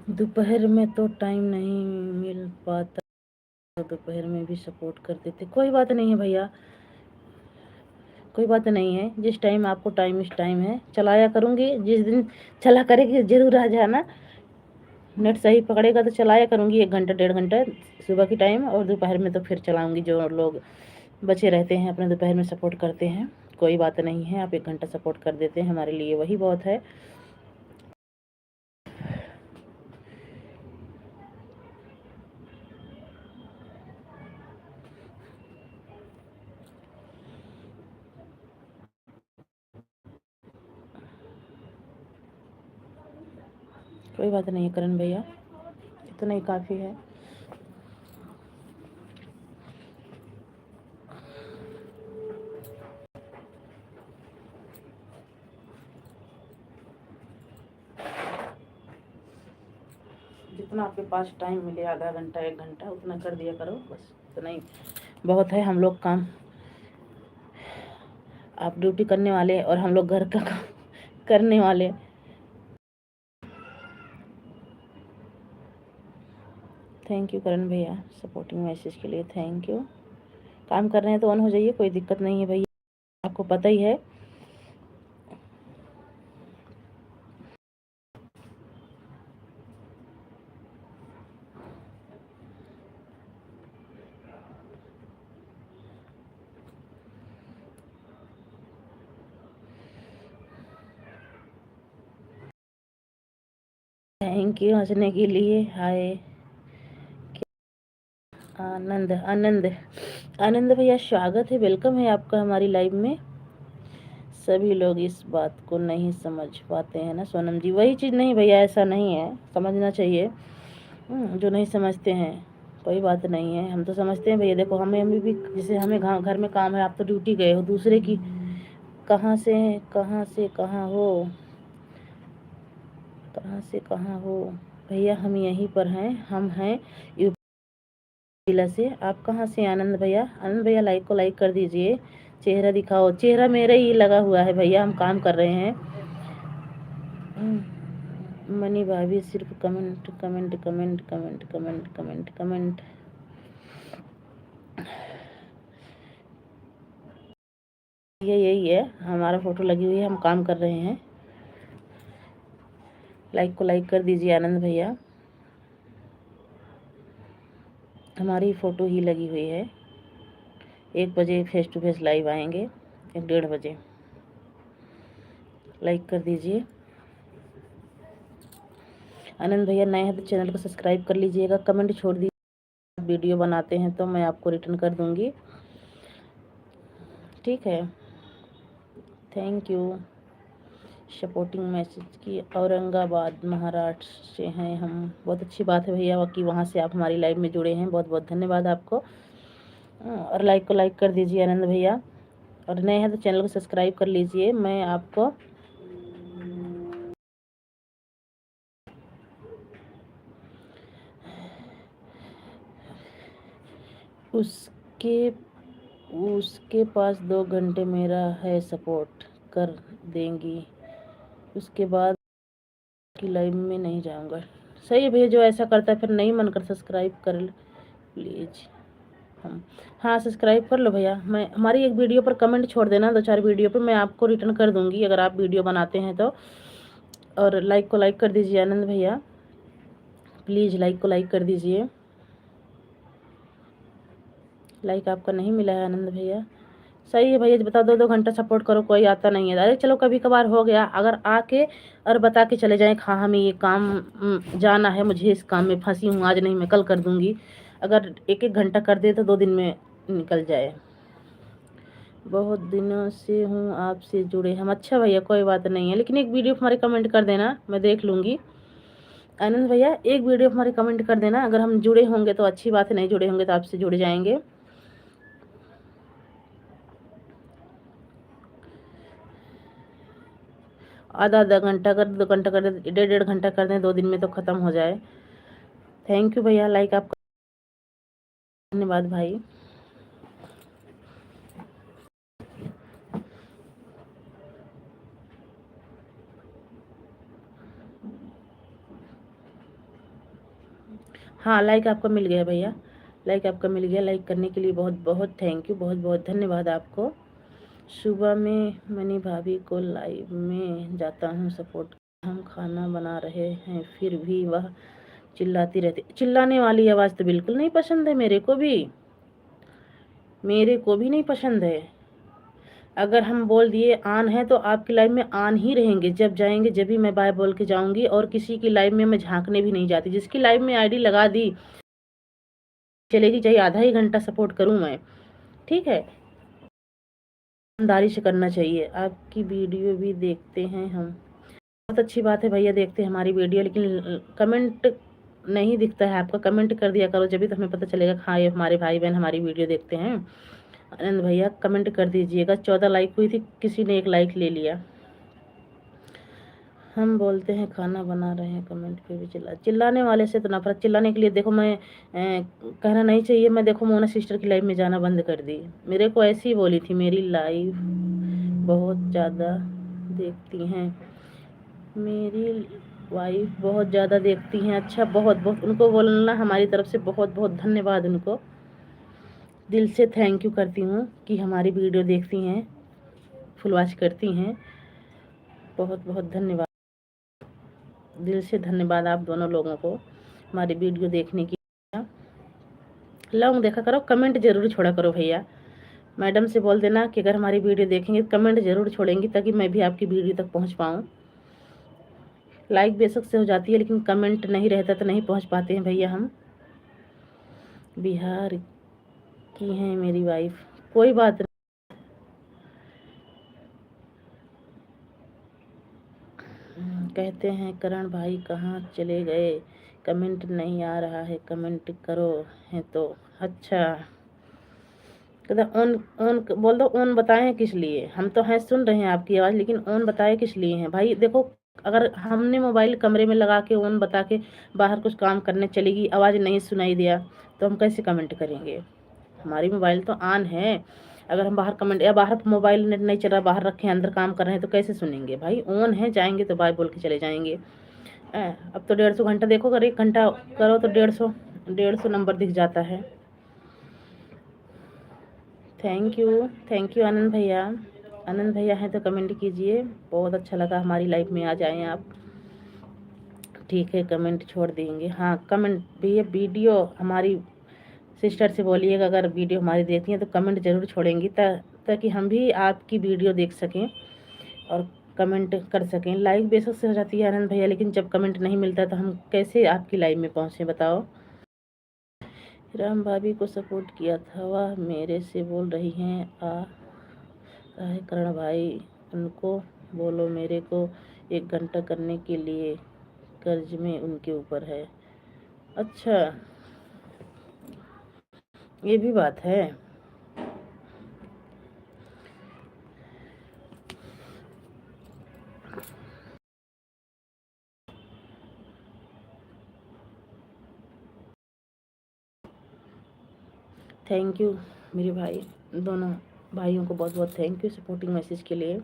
दोपहर में तो टाइम नहीं मिल पाता, दोपहर में भी सपोर्ट कर देते। कोई बात नहीं है भैया, कोई बात नहीं है। जिस टाइम आपको टाइम इस टाइम है, चलाया करूँगी। जिस दिन चला करेगी जरूर आ जाना। नेट सही पकड़ेगा तो चलाया करूँगी 1 घंटा 1.5 घंटा सुबह की टाइम, और दोपहर में तो फिर चलाऊँगी। जो लोग बचे रहते हैं अपने दोपहर में सपोर्ट करते हैं, कोई बात नहीं है। आप 1 घंटा सपोर्ट कर देते हैं, हमारे लिए वही बहुत है। कोई बात नहीं है करण भैया, इतना ही काफ़ी है। जितना आपके पास टाइम मिले, आधा घंटा 1 घंटा, उतना कर दिया करो, बस इतना ही बहुत है। हम लोग काम, आप ड्यूटी करने वाले और हम लोग घर का काम करने वाले। थैंक यू करण भैया सपोर्टिंग मैसेज के लिए, थैंक यू। काम कर रहे हैं तो ऑन हो जाइए, कोई दिक्कत नहीं है भैया, आपको पता ही है। थैंक यू हंसने के लिए। हाय आनंद, आनंद, आनंद भैया स्वागत है, वेलकम है आपका हमारी लाइव में। सभी लोग इस बात को नहीं समझ पाते हैं ना सोनम जी, वही चीज़ नहीं भैया, ऐसा नहीं है, समझना चाहिए। जो नहीं समझते हैं, कोई बात नहीं है, हम तो समझते हैं भैया। देखो हमें भी, जैसे हमें घर में काम है, आप तो ड्यूटी गए हो दूसरे की, कहाँ से कहाँ हो, कहाँ से कहाँ हो भैया। हम यहीं पर हैं, हम हैं यूपी जिला से। आप कहाँ से आनंद भैया? आनंद भैया लाइक को लाइक कर दीजिए, चेहरा दिखाओ। चेहरा मेरा ही लगा हुआ है भैया, हम काम कर रहे हैं। मनी भाभी सिर्फ comment comment comment comment comment comment comment. ये यही है, हमारा फोटो लगी हुई है, हम काम कर रहे हैं। लाइक को लाइक कर दीजिए आनंद भैया, हमारी फ़ोटो ही लगी हुई है। 1 बजे फेस टू फेस लाइव आएंगे, 1-1:30 बजे। लाइक कर दीजिए। आनंद भैया नए हैं तो चैनल को सब्सक्राइब कर लीजिएगा, कमेंट छोड़ दीजिए। वीडियो बनाते हैं तो मैं आपको रिटर्न कर दूंगी, ठीक है। थैंक यू सपोर्टिंग मैसेज की। औरंगाबाद महाराष्ट्र से हैं हम, बहुत अच्छी बात है भैया कि वहाँ से आप हमारी लाइव में जुड़े हैं, बहुत बहुत धन्यवाद आपको। और लाइक को लाइक कर दीजिए आनंद भैया, और नए हैं तो चैनल को सब्सक्राइब कर लीजिए। मैं आपको उसके उसके पास 2 घंटे मेरा है, सपोर्ट कर देंगी, उसके बाद की लाइव में नहीं जाऊंगा। सही है भैया, जो ऐसा करता है फिर नहीं मन कर सब्सक्राइब कर प्लीज। हम, हाँ सब्सक्राइब कर लो भैया। मैं हमारी एक वीडियो पर कमेंट छोड़ देना, 2-4 वीडियो पर मैं आपको रिटर्न कर दूंगी अगर आप वीडियो बनाते हैं तो। और लाइक को लाइक कर दीजिए आनंद भैया, प्लीज़ लाइक को लाइक कर दीजिए। लाइक आपका नहीं मिला है आनंद भैया, सही है भैया। बता 2-2 घंटा सपोर्ट करो, कोई आता नहीं है। अरे चलो कभी कभार हो गया, अगर आके और बता के चले जाएं, हाँ हमें ये काम जाना है, मुझे इस काम में फंसी हूँ, आज नहीं मैं कल कर दूंगी। अगर 1-1 घंटा कर दे तो 2 दिन में निकल जाए। बहुत दिनों से हूँ आपसे जुड़े हम। अच्छा भैया कोई बात नहीं है, लेकिन एक वीडियो हमारे कमेंट कर देना, मैं देख लूँगी। आनंद भैया एक वीडियो हमारे कमेंट कर देना, अगर हम जुड़े होंगे तो अच्छी बात है, नहीं जुड़े होंगे तो आपसे जुड़ जाएंगे। आधा आधा घंटा कर, 2 घंटा कर, 1.5 घंटा कर दें, 2 दिन में तो ख़त्म हो जाए। थैंक यू भैया, लाइक आपका, धन्यवाद भाई। हाँ लाइक आपका मिल गया भैया, लाइक आपका मिल गया। लाइक करने के लिए बहुत बहुत थैंक यू, बहुत बहुत धन्यवाद आपको। सुबह में मनी भाभी को लाइव में जाता हूँ सपोर्ट, हम खाना बना रहे हैं फिर भी वह चिल्लाती रहती। चिल्लाने वाली आवाज़ तो बिल्कुल नहीं पसंद है, मेरे को भी नहीं पसंद है। अगर हम बोल दिए ऑन है तो आपकी लाइव में ऑन ही रहेंगे, जब जाएंगे जब भी मैं बाय बोल के जाऊंगी, और किसी की लाइव में मैं झांकने भी नहीं जाती। जिसकी लाइव में आईडी लगा दी चलेगी, चाहे आधा ही घंटा सपोर्ट करूं मैं, ठीक है। ईमानदारी से करना चाहिए। आपकी वीडियो भी देखते हैं हम। बहुत अच्छी बात है भैया, देखते हैं हमारी वीडियो, लेकिन कमेंट नहीं दिखता है आपका। कमेंट कर दिया करो, जब भी तो हमें पता चलेगा हाँ ये हमारे भाई बहन हमारी वीडियो देखते हैं। आनंद भैया कमेंट कर दीजिएगा। 14 लाइक हुई थी, किसी ने 1 लाइक ले लिया। हम बोलते हैं खाना बना रहे हैं, कमेंट पे भी चिल्लाने वाले से तो नफरत। चिल्लाने के लिए देखो मैं कहना नहीं चाहिए, मैं देखो मोना सिस्टर की लाइव में जाना बंद कर दी। मेरे को ऐसी ही बोली थी, मेरी लाइव बहुत ज़्यादा देखती हैं, मेरी वाइफ बहुत ज़्यादा देखती हैं। अच्छा, बहुत बहुत उनको बोलना हमारी तरफ से बहुत बहुत धन्यवाद। उनको दिल से थैंक यू करती हूँ कि हमारी वीडियो देखती हैं, फुल वॉच करती हैं। बहुत बहुत धन्यवाद, दिल से धन्यवाद आप दोनों लोगों को हमारी वीडियो देखने की। लॉन्ग देखा करो, कमेंट जरूर छोड़ा करो भैया। मैडम से बोल देना कि अगर हमारी वीडियो देखेंगे कमेंट जरूर छोड़ेंगी, ताकि मैं भी आपकी वीडियो तक पहुंच पाऊँ। लाइक बेशक से हो जाती है, लेकिन कमेंट नहीं रहता तो नहीं पहुंच पाते हैं भैया हम। बिहार की हैं मेरी वाइफ, कोई बात नहीं। कहते हैं करण भाई कहाँ चले गए, कमेंट नहीं आ रहा है, कमेंट करो है तो। अच्छा, कहते ऑन ऑन बोल दो। ऑन बताएं किस लिए, हम तो हैं सुन रहे हैं आपकी आवाज़, लेकिन ऑन बताए किस लिए हैं भाई। देखो अगर हमने मोबाइल कमरे में लगा के ऑन बता के बाहर कुछ काम करने चलेगी, आवाज़ नहीं सुनाई दिया तो हम कैसे कमेंट करेंगे। हमारी मोबाइल तो ऑन है, अगर हम बाहर कमेंट या बाहर मोबाइल नेट नहीं चल रहा, बाहर रखे अंदर काम कर रहे हैं तो कैसे सुनेंगे भाई। ऑन है, जाएंगे तो बाय बोल के चले जाएंगे। अब तो 150 घंटा देखो, अगर 1 घंटा करो तो 150 नंबर दिख जाता है। थैंक यू आनंद भैया। आनंद भैया हैं तो कमेंट कीजिए, बहुत अच्छा लगा हमारी लाइफ में आ जाएं आप। ठीक है, कमेंट छोड़ देंगे। हाँ कमेंट भैया, वीडियो हमारी सिस्टर से बोलिएगा अगर वीडियो हमारी देखती हैं तो कमेंट ज़रूर छोड़ेंगी, ताकि हम भी आपकी वीडियो देख सकें और कमेंट कर सकें। लाइक बेशक से हो जाती है आनंद भैया, लेकिन जब कमेंट नहीं मिलता तो हम कैसे आपकी लाइव में पहुँचे बताओ। राम भाभी को सपोर्ट किया था, वह मेरे से बोल रही हैं आ रहा है करण भाई, उनको बोलो मेरे को 1 घंटा करने के लिए, कर्ज में उनके ऊपर है। अच्छा, ये भी बात है। थैंक यू मेरे भाई, दोनों भाइयों को बहुत बहुत थैंक यू सपोर्टिंग मैसेज के लिए।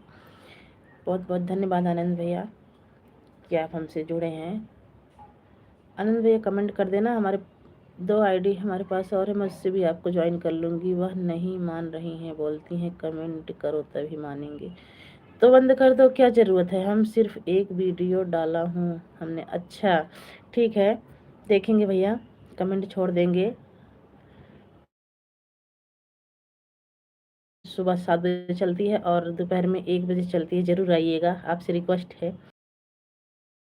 बहुत बहुत धन्यवाद आनंद भैया कि आप हमसे जुड़े हैं। आनंद भैया कमेंट कर देना, हमारे 2 आईडी हमारे पास और है, मैं उससे भी आपको ज्वाइन कर लूँगी। वह नहीं मान रही हैं, बोलती हैं कमेंट करो तभी मानेंगे, तो बंद कर दो, क्या ज़रूरत है। हम सिर्फ एक वीडियो डाला हूँ हमने। अच्छा ठीक है, देखेंगे भैया, कमेंट छोड़ देंगे। सुबह 7 बजे चलती है और दोपहर में 1 बजे चलती है, ज़रूर आइएगा, आपसे रिक्वेस्ट है।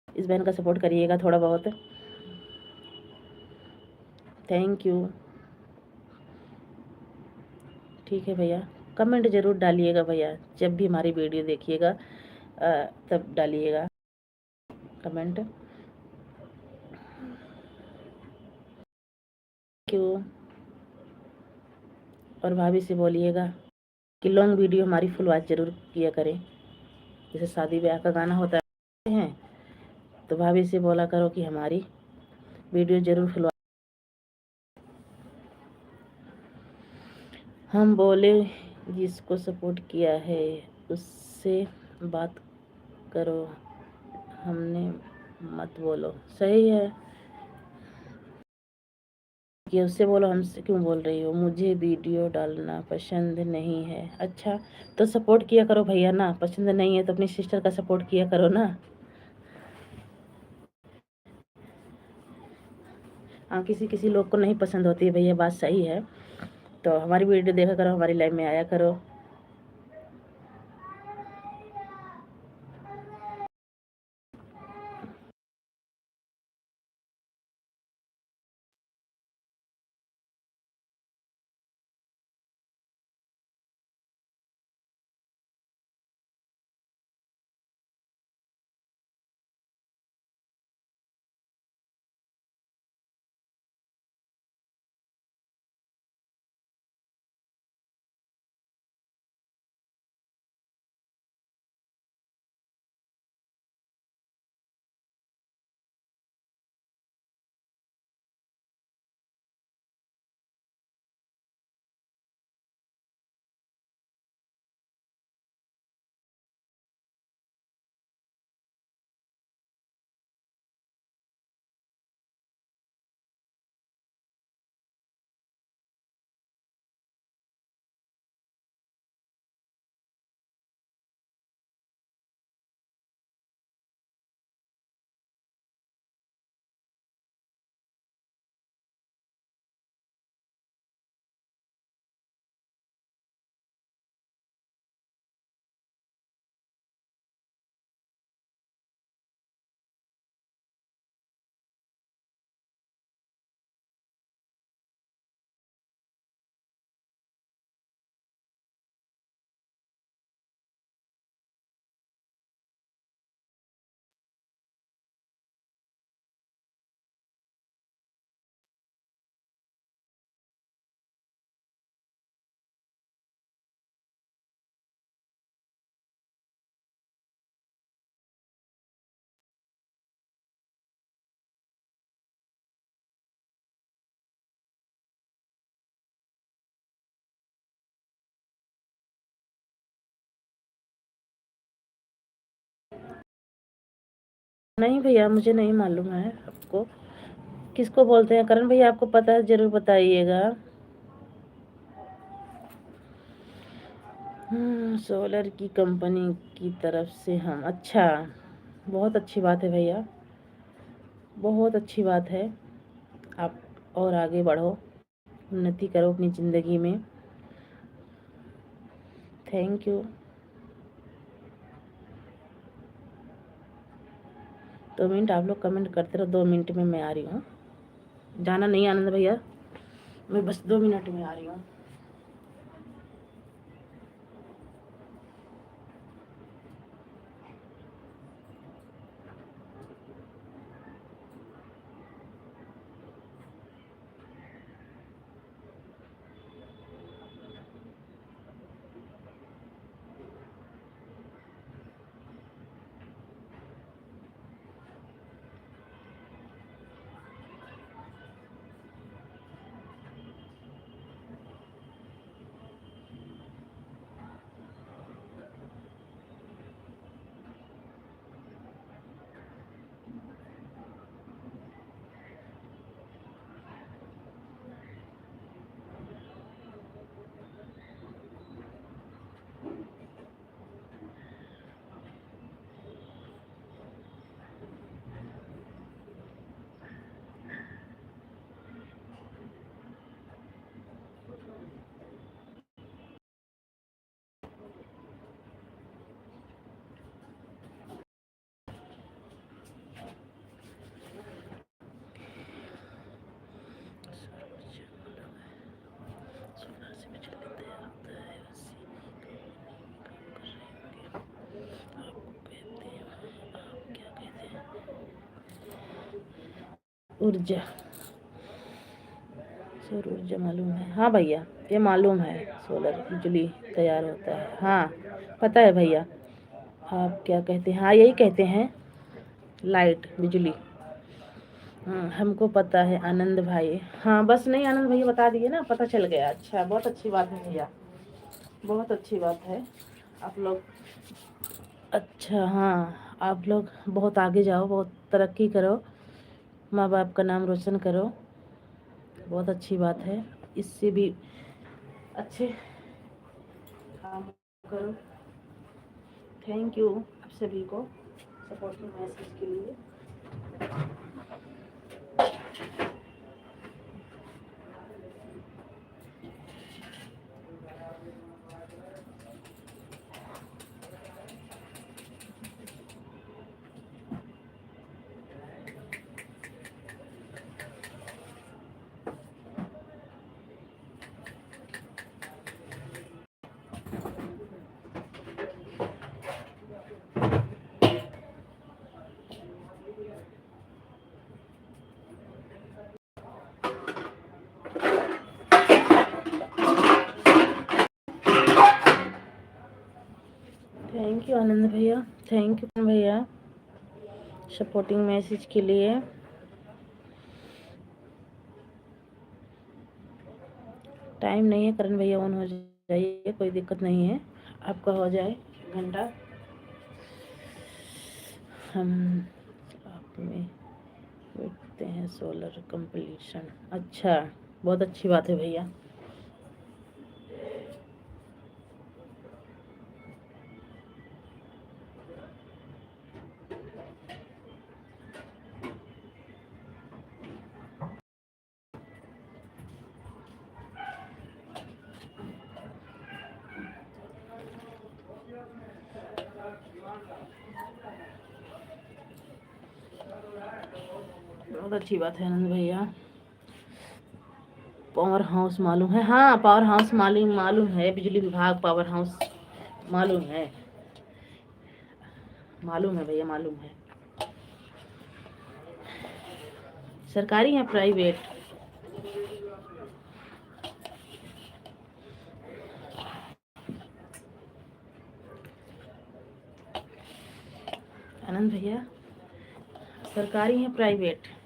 इस बहन का सपोर्ट करिएगा थोड़ा बहुत। Thank you. ठीक है भैया, कमेंट ज़रूर डालिएगा भैया, जब भी हमारी वीडियो देखिएगा तब डालिएगा कमेंट। क्यों, और भाभी से बोलिएगा कि लॉन्ग वीडियो हमारी फुल वॉच ज़रूर किया करें। जैसे शादी ब्याह का गाना होता है तो भाभी से बोला करो कि हमारी वीडियो ज़रूर फुल। हम बोले जिसको सपोर्ट किया है उससे बात करो, हमने मत बोलो। सही है कि उससे बोलो, हमसे क्यों बोल रही हो। मुझे वीडियो डालना पसंद नहीं है। अच्छा तो सपोर्ट किया करो भैया ना, पसंद नहीं है तो अपनी सिस्टर का सपोर्ट किया करो ना। हाँ, किसी किसी लोग को नहीं पसंद होती है भैया, बात सही है। तो हमारी वीडियो देखा करो, हमारी लाइफ में आया करो। नहीं भैया, मुझे नहीं मालूम है। आपको किसको बोलते हैं? करण भैया आपको पता है ज़रूर बताइएगा। सोलर की कंपनी की तरफ से हम। अच्छा, बहुत अच्छी बात है भैया, बहुत अच्छी बात है। आप और आगे बढ़ो, उन्नति करो अपनी ज़िंदगी में। Thank you. 2 मिनट आप लोग कमेंट करते रहो, 2 मिनट में मैं आ रही हूँ। जाना नहीं आनंद भैया, मैं बस 2 मिनट में आ रही हूँ। ऊर्जा, सौर ऊर्जा मालूम है? हाँ भैया, ये मालूम है, सोलर बिजली तैयार होता है। हाँ पता है भैया। आप क्या कहते हैं? हाँ यही कहते हैं, लाइट बिजली। हमको पता है आनंद भाई। हाँ बस नहीं, आनंद भैया बता दिए ना, पता चल गया। अच्छा, बहुत अच्छी बात है भैया, बहुत अच्छी बात है। आप लोग, अच्छा हाँ, आप लोग बहुत आगे जाओ, बहुत तरक्की करो, माँ बाप का नाम रोशन करो, बहुत अच्छी बात है। इससे भी अच्छे काम करो। थैंक यू आप सभी को सपोर्टिंग मैसेज के लिए। थैंक यू आनंद भैया, थैंक यू भैया सपोर्टिंग मैसेज के लिए। टाइम नहीं है करण भैया, ऑन हो जाइए, कोई दिक्कत नहीं है, आपका हो जाए घंटा। हम आप में देखते हैं सोलर कंप्लीशन। अच्छा, बहुत अच्छी बात है भैया। बहुत अच्छी बात है आनंद भैया। पावर हाउस मालूम है? हाँ पावर हाउस मालूम मालूम है, बिजली विभाग पावर हाउस मालूम है, मालूम है भैया, मालूम है। सरकारी या प्राइवेट? आनंद भैया, सरकारी है प्राइवेट?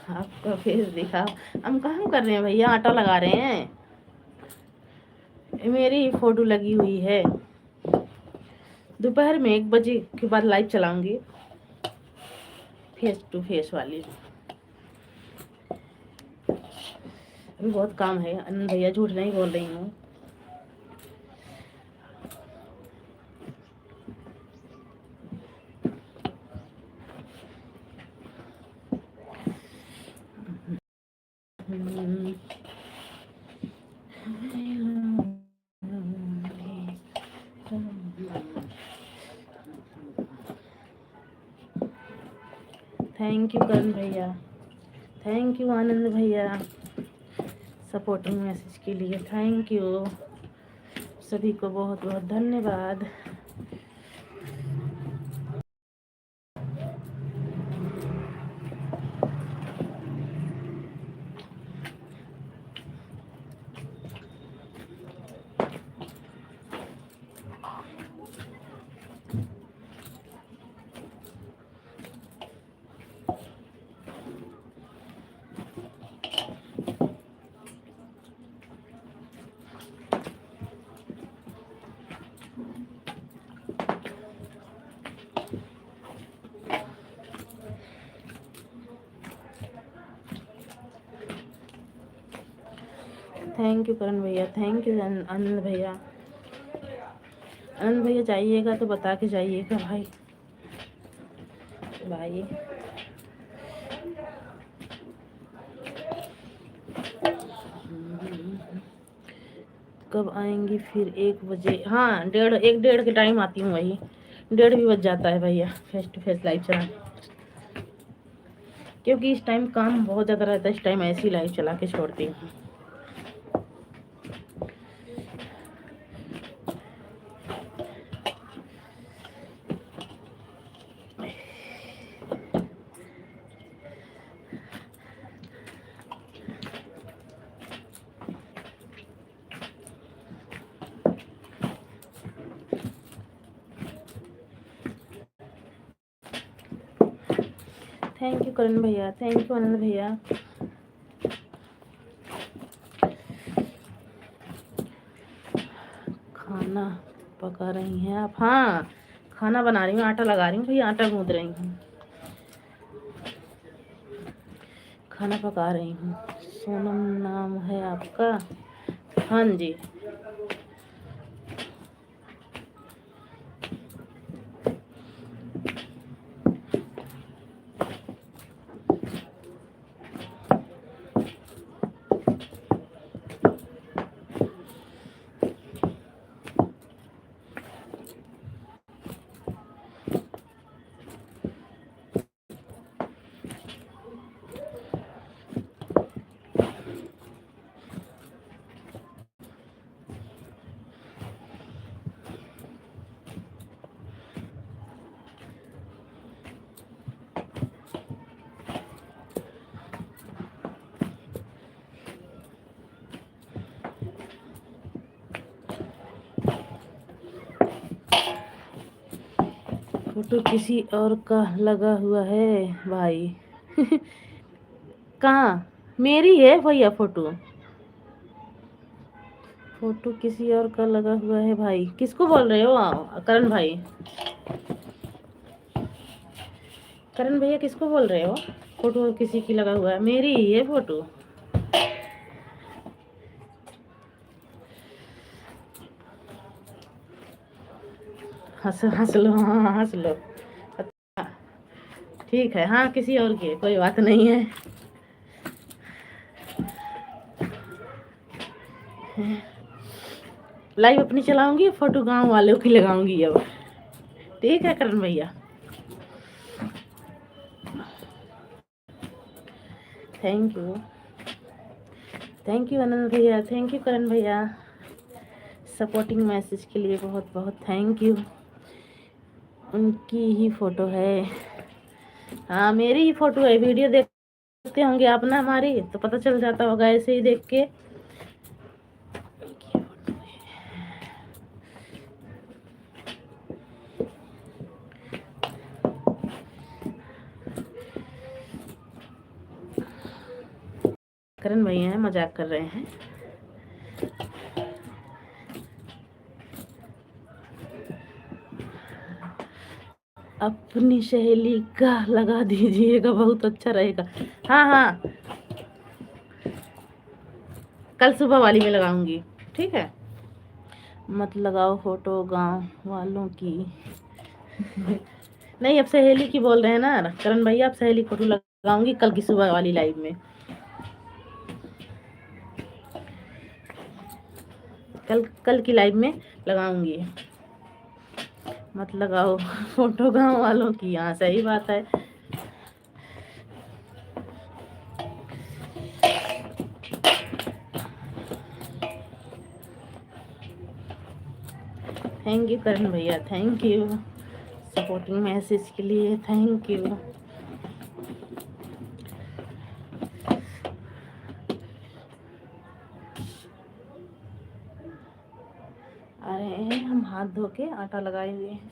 आपका फेस दिखा, हम काम कर रहे हैं भैया, आटा लगा रहे हैं, मेरी फोटो लगी हुई है। दोपहर में 1 बजे के बाद लाइव चलाऊंगी, फेस टू फेस वाली। अभी बहुत काम है आनंद भैया, झूठ नहीं बोल रही हूँ। थैंक यू करण भैया, थैंक यू आनंद भैया सपोर्टिंग मैसेज के लिए। थैंक यू सभी को, बहुत बहुत धन्यवाद। थैंक यू करण भैया, थैंक यू आनंद भैया। आनंद भैया जाइएगा तो बता के जाइएगा भाई, भाई कब आएंगी फिर? 1 बजे। हाँ, 1:30 के टाइम आती हूँ, वही 1:30 भी बज जाता है भैया फेस टू फेस लाइव चला, क्योंकि इस टाइम काम बहुत ज़्यादा रहता है। इस टाइम ऐसी लाइव चला के छोड़ती हूँ। थैंक यू करण भैया, थैंक यू आनंद भैया। खाना पका रही हैं आप? हाँ, खाना बना रही हूँ, आटा लगा रही हूँ भैया, आटा गूंद रही हूँ, खाना पका रही हूँ। सोनम नाम है आपका? हाँ जी। फोटो किसी और का लगा हुआ है भाई। कहाँ? मेरी है भैया फोटो, फोटो किसी और का लगा हुआ है भाई। किसको बोल रहे हो? करण भाई, करण भैया किसको बोल रहे हो? फोटो किसी की लगा हुआ है? मेरी ही है फोटो। हंस हंस लो, हाँ हंस लो। अच्छा, ठीक है, हाँ किसी और की, कोई बात नहीं है। लाइव अपनी चलाऊंगी, फोटो गांव वालों की लगाऊंगी अब। ठीक है करण भैया, थैंक यू, थैंक यू आनंद भैया, थैंक यू करण भैया, सपोर्टिंग मैसेज के लिए बहुत बहुत थैंक यू। उनकी ही फोटो है? हाँ मेरी ही फोटो है। वीडियो देखते होंगे आप ना हमारी, तो पता चल जाता होगा ऐसे ही देख के। करण भैया हैं, मजाक कर रहे हैं। अपनी सहेली का लगा दीजिएगा, बहुत अच्छा रहेगा। हाँ हाँ, कल सुबह वाली में लगाऊंगी, ठीक है। मत लगाओ फोटो गांव वालों की। नहीं, अब सहेली की बोल रहे हैं ना करण भैया, अब सहेली फोटो लगाऊंगी कल की सुबह वाली लाइव में। कल कल की लाइव में लगाऊंगी। मत लगाओ फोटो गांव वालों की। हाँ सही बात है। थैंक यू करण भैया, थैंक यू सपोर्टिंग मैसेज के लिए, थैंक यू। आ रहे हैं हम हाथ धो के, आटा लगाए हुए हैं।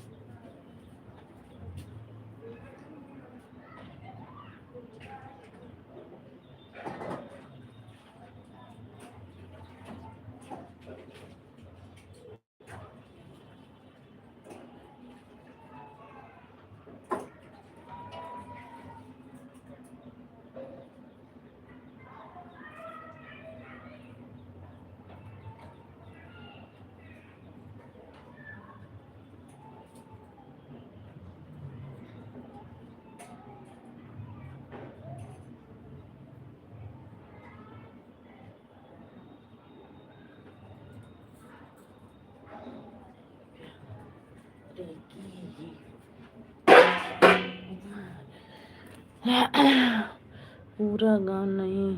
पूरा गांव नहीं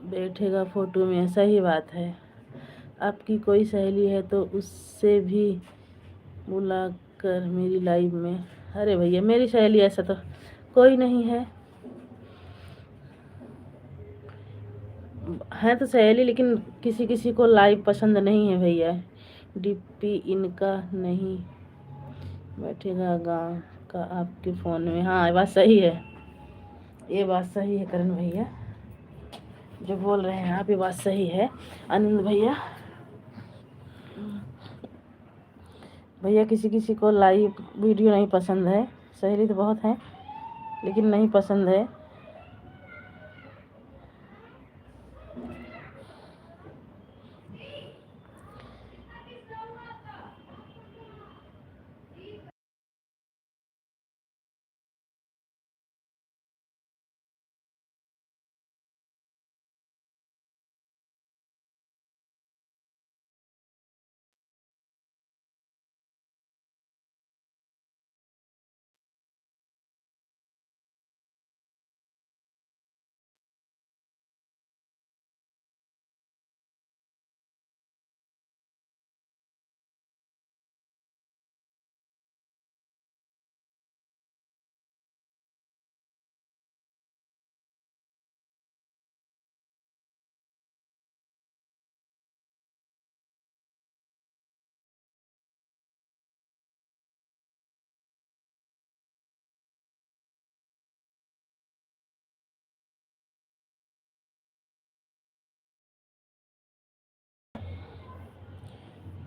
बैठेगा फोटो में, सही बात है। आपकी कोई सहेली है तो उससे भी बुलाकर मेरी लाइव में। अरे भैया मेरी सहेली ऐसा तो कोई नहीं है तो सहेली, लेकिन किसी किसी को लाइव पसंद नहीं है भैया। डीपी इनका नहीं बैठेगा गांव का आपके फ़ोन में। हाँ ये बात सही है, ये बात सही है करण भैया, जो बोल रहे हैं आप ये बात सही है। आनंद भैया, भैया किसी किसी को लाइव वीडियो नहीं पसंद है। सहेली तो बहुत है लेकिन नहीं पसंद है।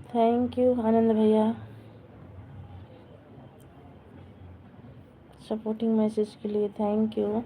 थैंक यू आनंद भैया सपोर्टिंग मैसेज के लिए, थैंक यू।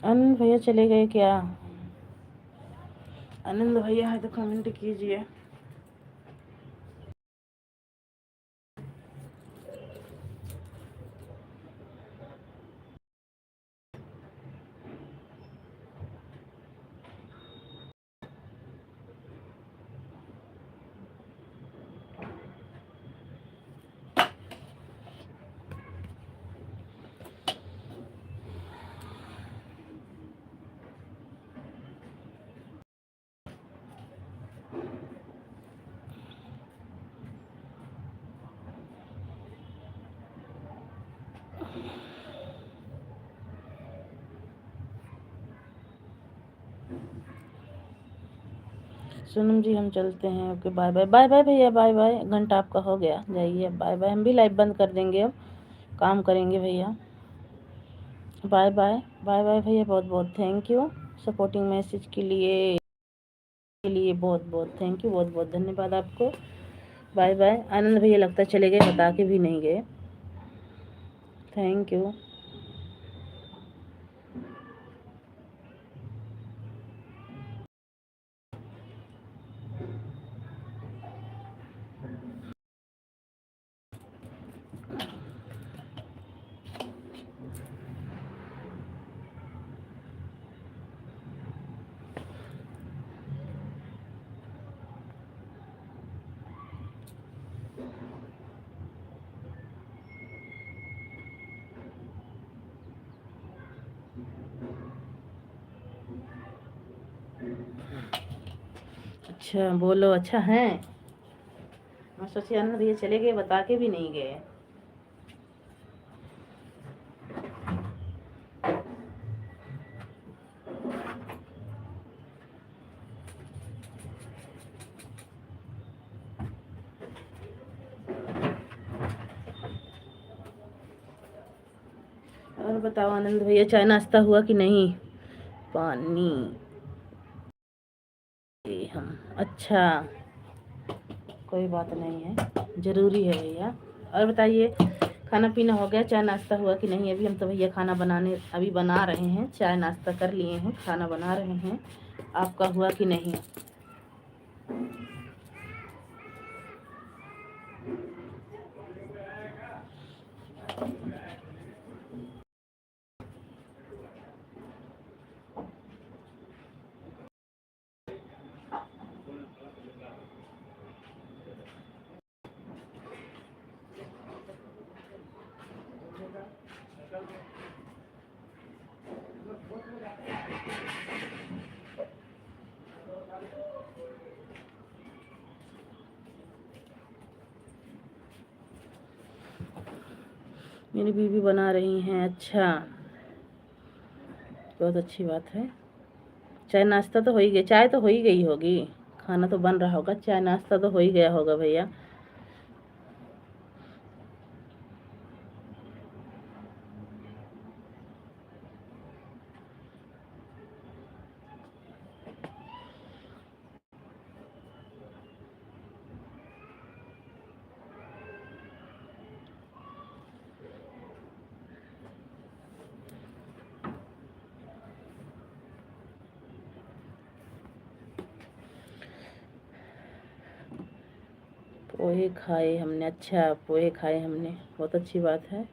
आनंद भैया चले गए क्या? आनंद भैया है तो कमेंट कीजिए। सोनम जी हम चलते हैं, okay bye bye. Bye bye भैया, बाय बाय। घंटा आपका हो गया, जाइए बाय बाय। हम भी लाइव बंद कर देंगे, अब काम करेंगे भैया। बाय बाय, बाय बाय भैया। बहुत बहुत थैंक यू सपोर्टिंग मैसेज के लिए बहुत बहुत थैंक यू, बहुत बहुत धन्यवाद आपको। Bye bye. आनंद भैया लगता है चले गए, बता के भी नहीं गए। Thank you. अच्छा बोलो, अच्छा है। मैं सोची आनंद भैया चले गए, बता के भी नहीं गए। और बताओ आनंद भैया, चाय नाश्ता हुआ कि नहीं? पानी हम, अच्छा, कोई बात नहीं है, ज़रूरी है भैया। और बताइए, खाना पीना हो गया, चाय नाश्ता हुआ कि नहीं? अभी हम तो भैया खाना बनाने अभी बना रहे हैं, चाय नाश्ता कर लिए हैं, खाना बना रहे हैं। आपका हुआ कि नहीं? मेरी बीवी बना रही हैं, अच्छा, बहुत अच्छी बात है। चाय नाश्ता तो हो ही गया, चाय तो हो ही गई होगी, खाना तो बन रहा होगा, चाय नाश्ता तो हो ही गया होगा भैया। पोहे खाए हमने, अच्छा, पोहे खाए हमने, बहुत अच्छी बात है।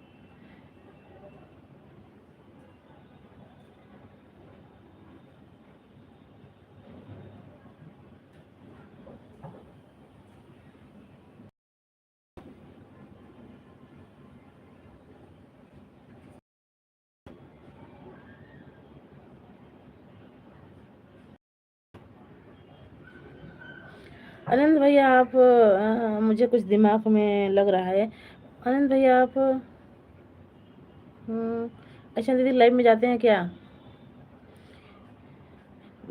आनंद भैया आप, मुझे कुछ दिमाग में लग रहा है। आनंद भैया आप, अच्छा दीदी, लाइव में जाते हैं क्या?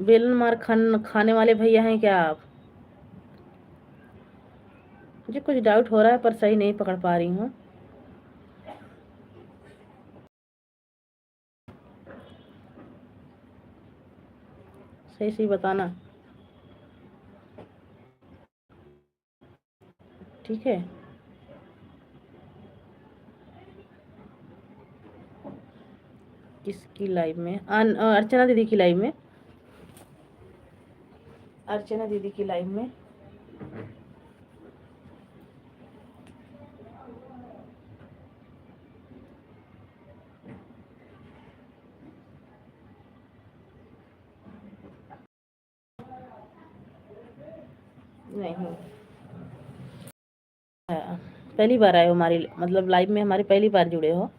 बेलन मार खाने वाले भैया हैं क्या आप? मुझे कुछ डाउट हो रहा है, पर सही नहीं पकड़ पा रही हूँ। सही सही बताना, ठीक है? किसकी लाइव में? अर्चना दीदी की लाइव में, अर्चना दीदी की लाइव में। नहीं, पहली बार आए हो हमारी, मतलब लाइव में हमारी पहली बार जुड़े हो?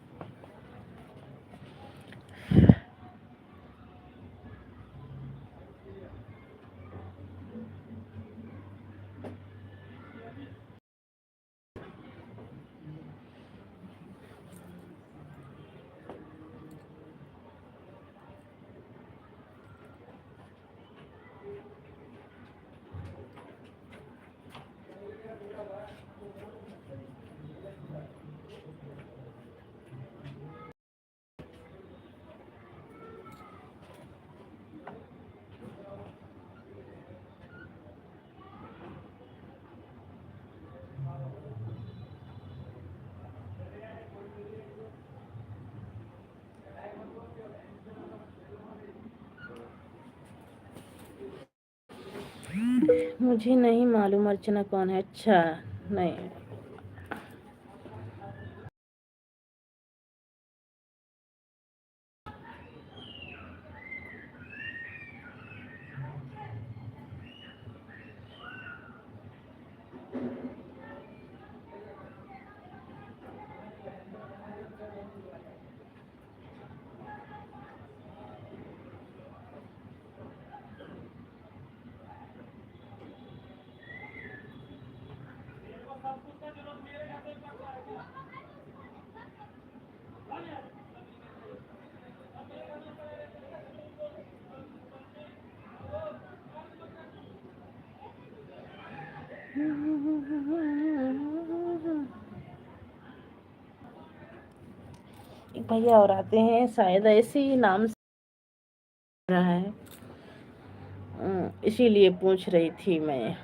मुझे नहीं मालूम अर्चना कौन है, अच्छा, नहीं। एक भैया और आते हैं, शायद ऐसे ही नाम से रहा है, इसीलिए पूछ रही थी मैं।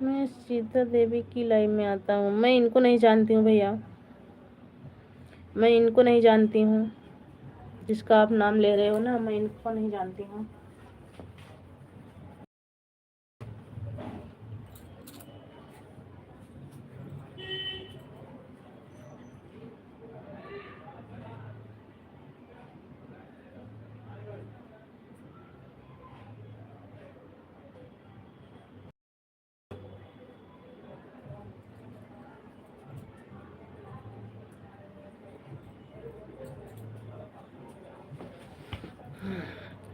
मैं सीता देवी की लाइव में आता हूँ। मैं इनको नहीं जानती हूँ भैया, मैं इनको नहीं जानती हूँ, जिसका आप नाम ले रहे हो ना, मैं इनको नहीं जानती हूँ।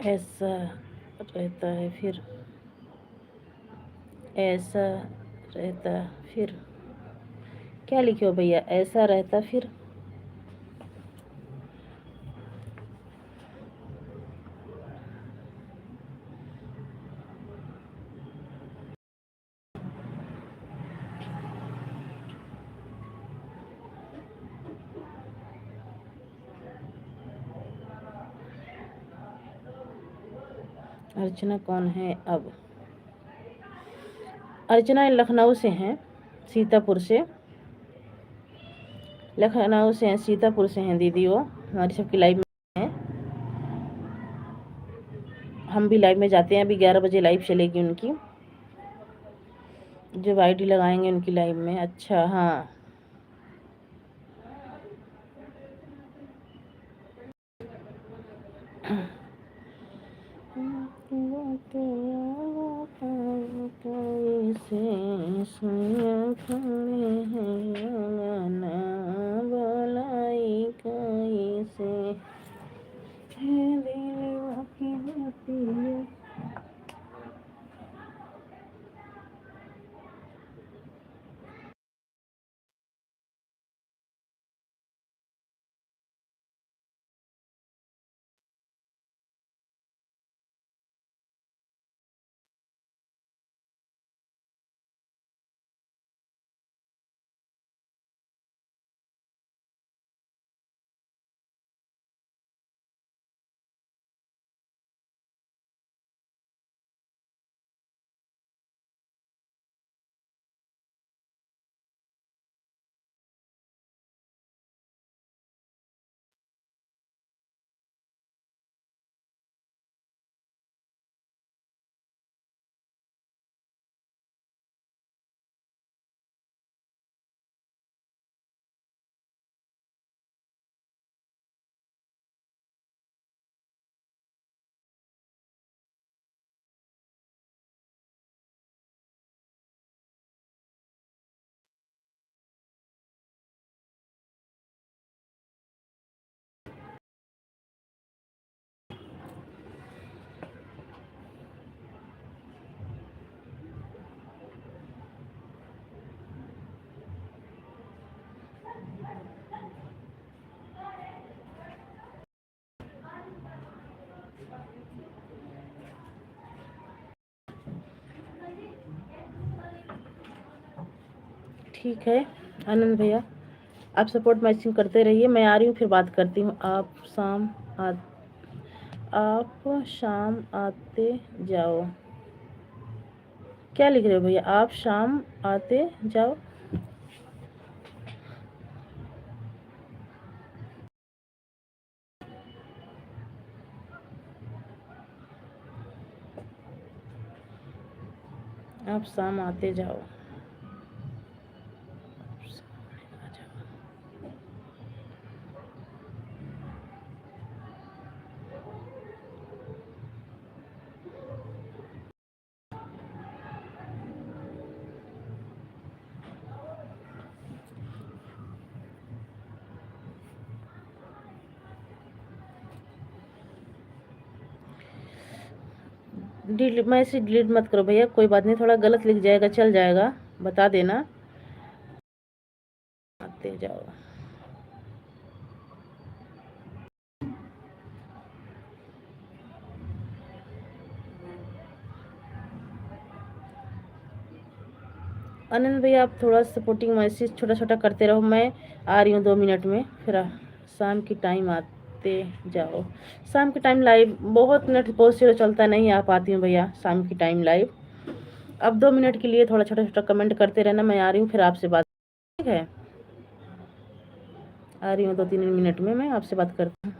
ऐसा रहता है फिर, ऐसा रहता फिर, क्या लिखे हो भैया, ऐसा रहता फिर? अर्चना कौन है अब? अर्चना लखनऊ से हैं, सीतापुर से, लखनऊ से हैं, सीतापुर से हैं दीदी। वो हमारी सबकी लाइव में हैं, हम भी लाइव में जाते हैं। अभी 11 बजे लाइव चलेगी उनकी, जब आईडी लगाएंगे उनकी लाइव में। अच्छा हाँ, ठीक है आनंद भैया, आप सपोर्ट मैचिंग करते रहिए। मैं आ रही हूँ, फिर बात करती हूँ। आप शाम आते जाओ। क्या लिख रहे हो भैया? आप शाम आते जाओ। आप शाम आते जाओ। डिलीट मैसेज डिलीट मत करो भैया, कोई बात नहीं, थोड़ा गलत लिख जाएगा, चल जाएगा, बता देना, आते जाओ। आनंद भैया आप थोड़ा सपोर्टिंग मैसेज छोटा छोटा करते रहो, मैं आ रही हूँ 2 मिनट में, फिर शाम की टाइम आते जाओ। शाम के टाइम लाइव बहुत नेट बहुत स्लो चलता, नहीं आ पाती हूँ भैया शाम की टाइम लाइव। अब 2 मिनट के लिए थोड़ा छोटा छोटा कमेंट करते रहना, मैं आ रही हूँ फिर आपसे बात, ठीक है, आ रही हूँ 2-3 मिनट में, मैं आपसे बात करती हूँ।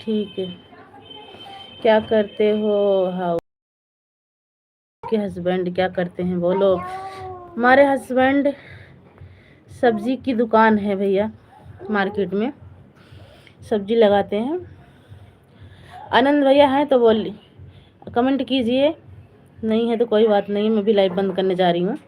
ठीक है। क्या करते हो? हाउ के हस्बैंड क्या करते हैं बोलो? हमारे हस्बैंड सब्जी की दुकान है भैया, मार्केट में सब्जी लगाते हैं। आनंद भैया हैं तो बोल कमेंट कीजिए, नहीं है तो कोई बात नहीं, मैं भी लाइव बंद करने जा रही हूँ।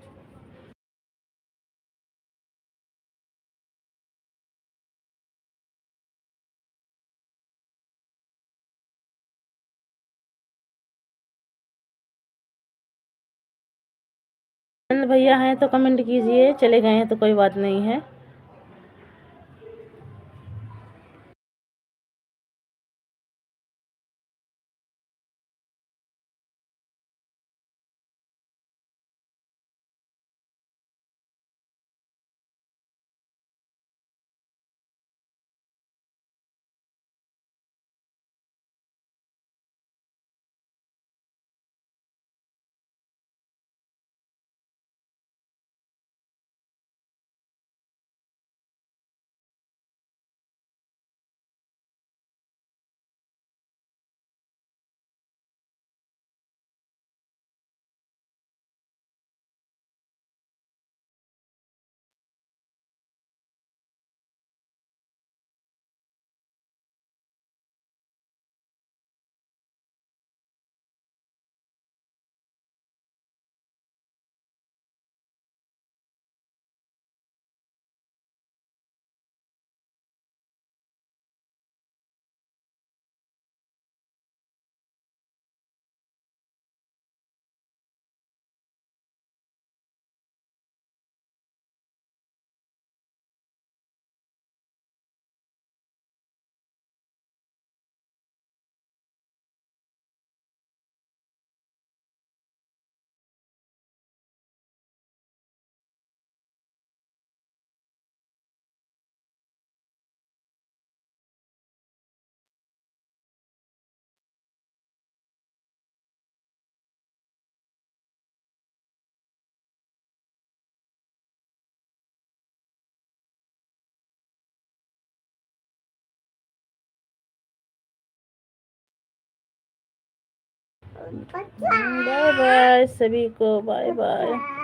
आनंद भैया हैं तो कमेंट कीजिए, चले गए हैं तो कोई बात नहीं है। बाय बाय सभी को, बाय बाय।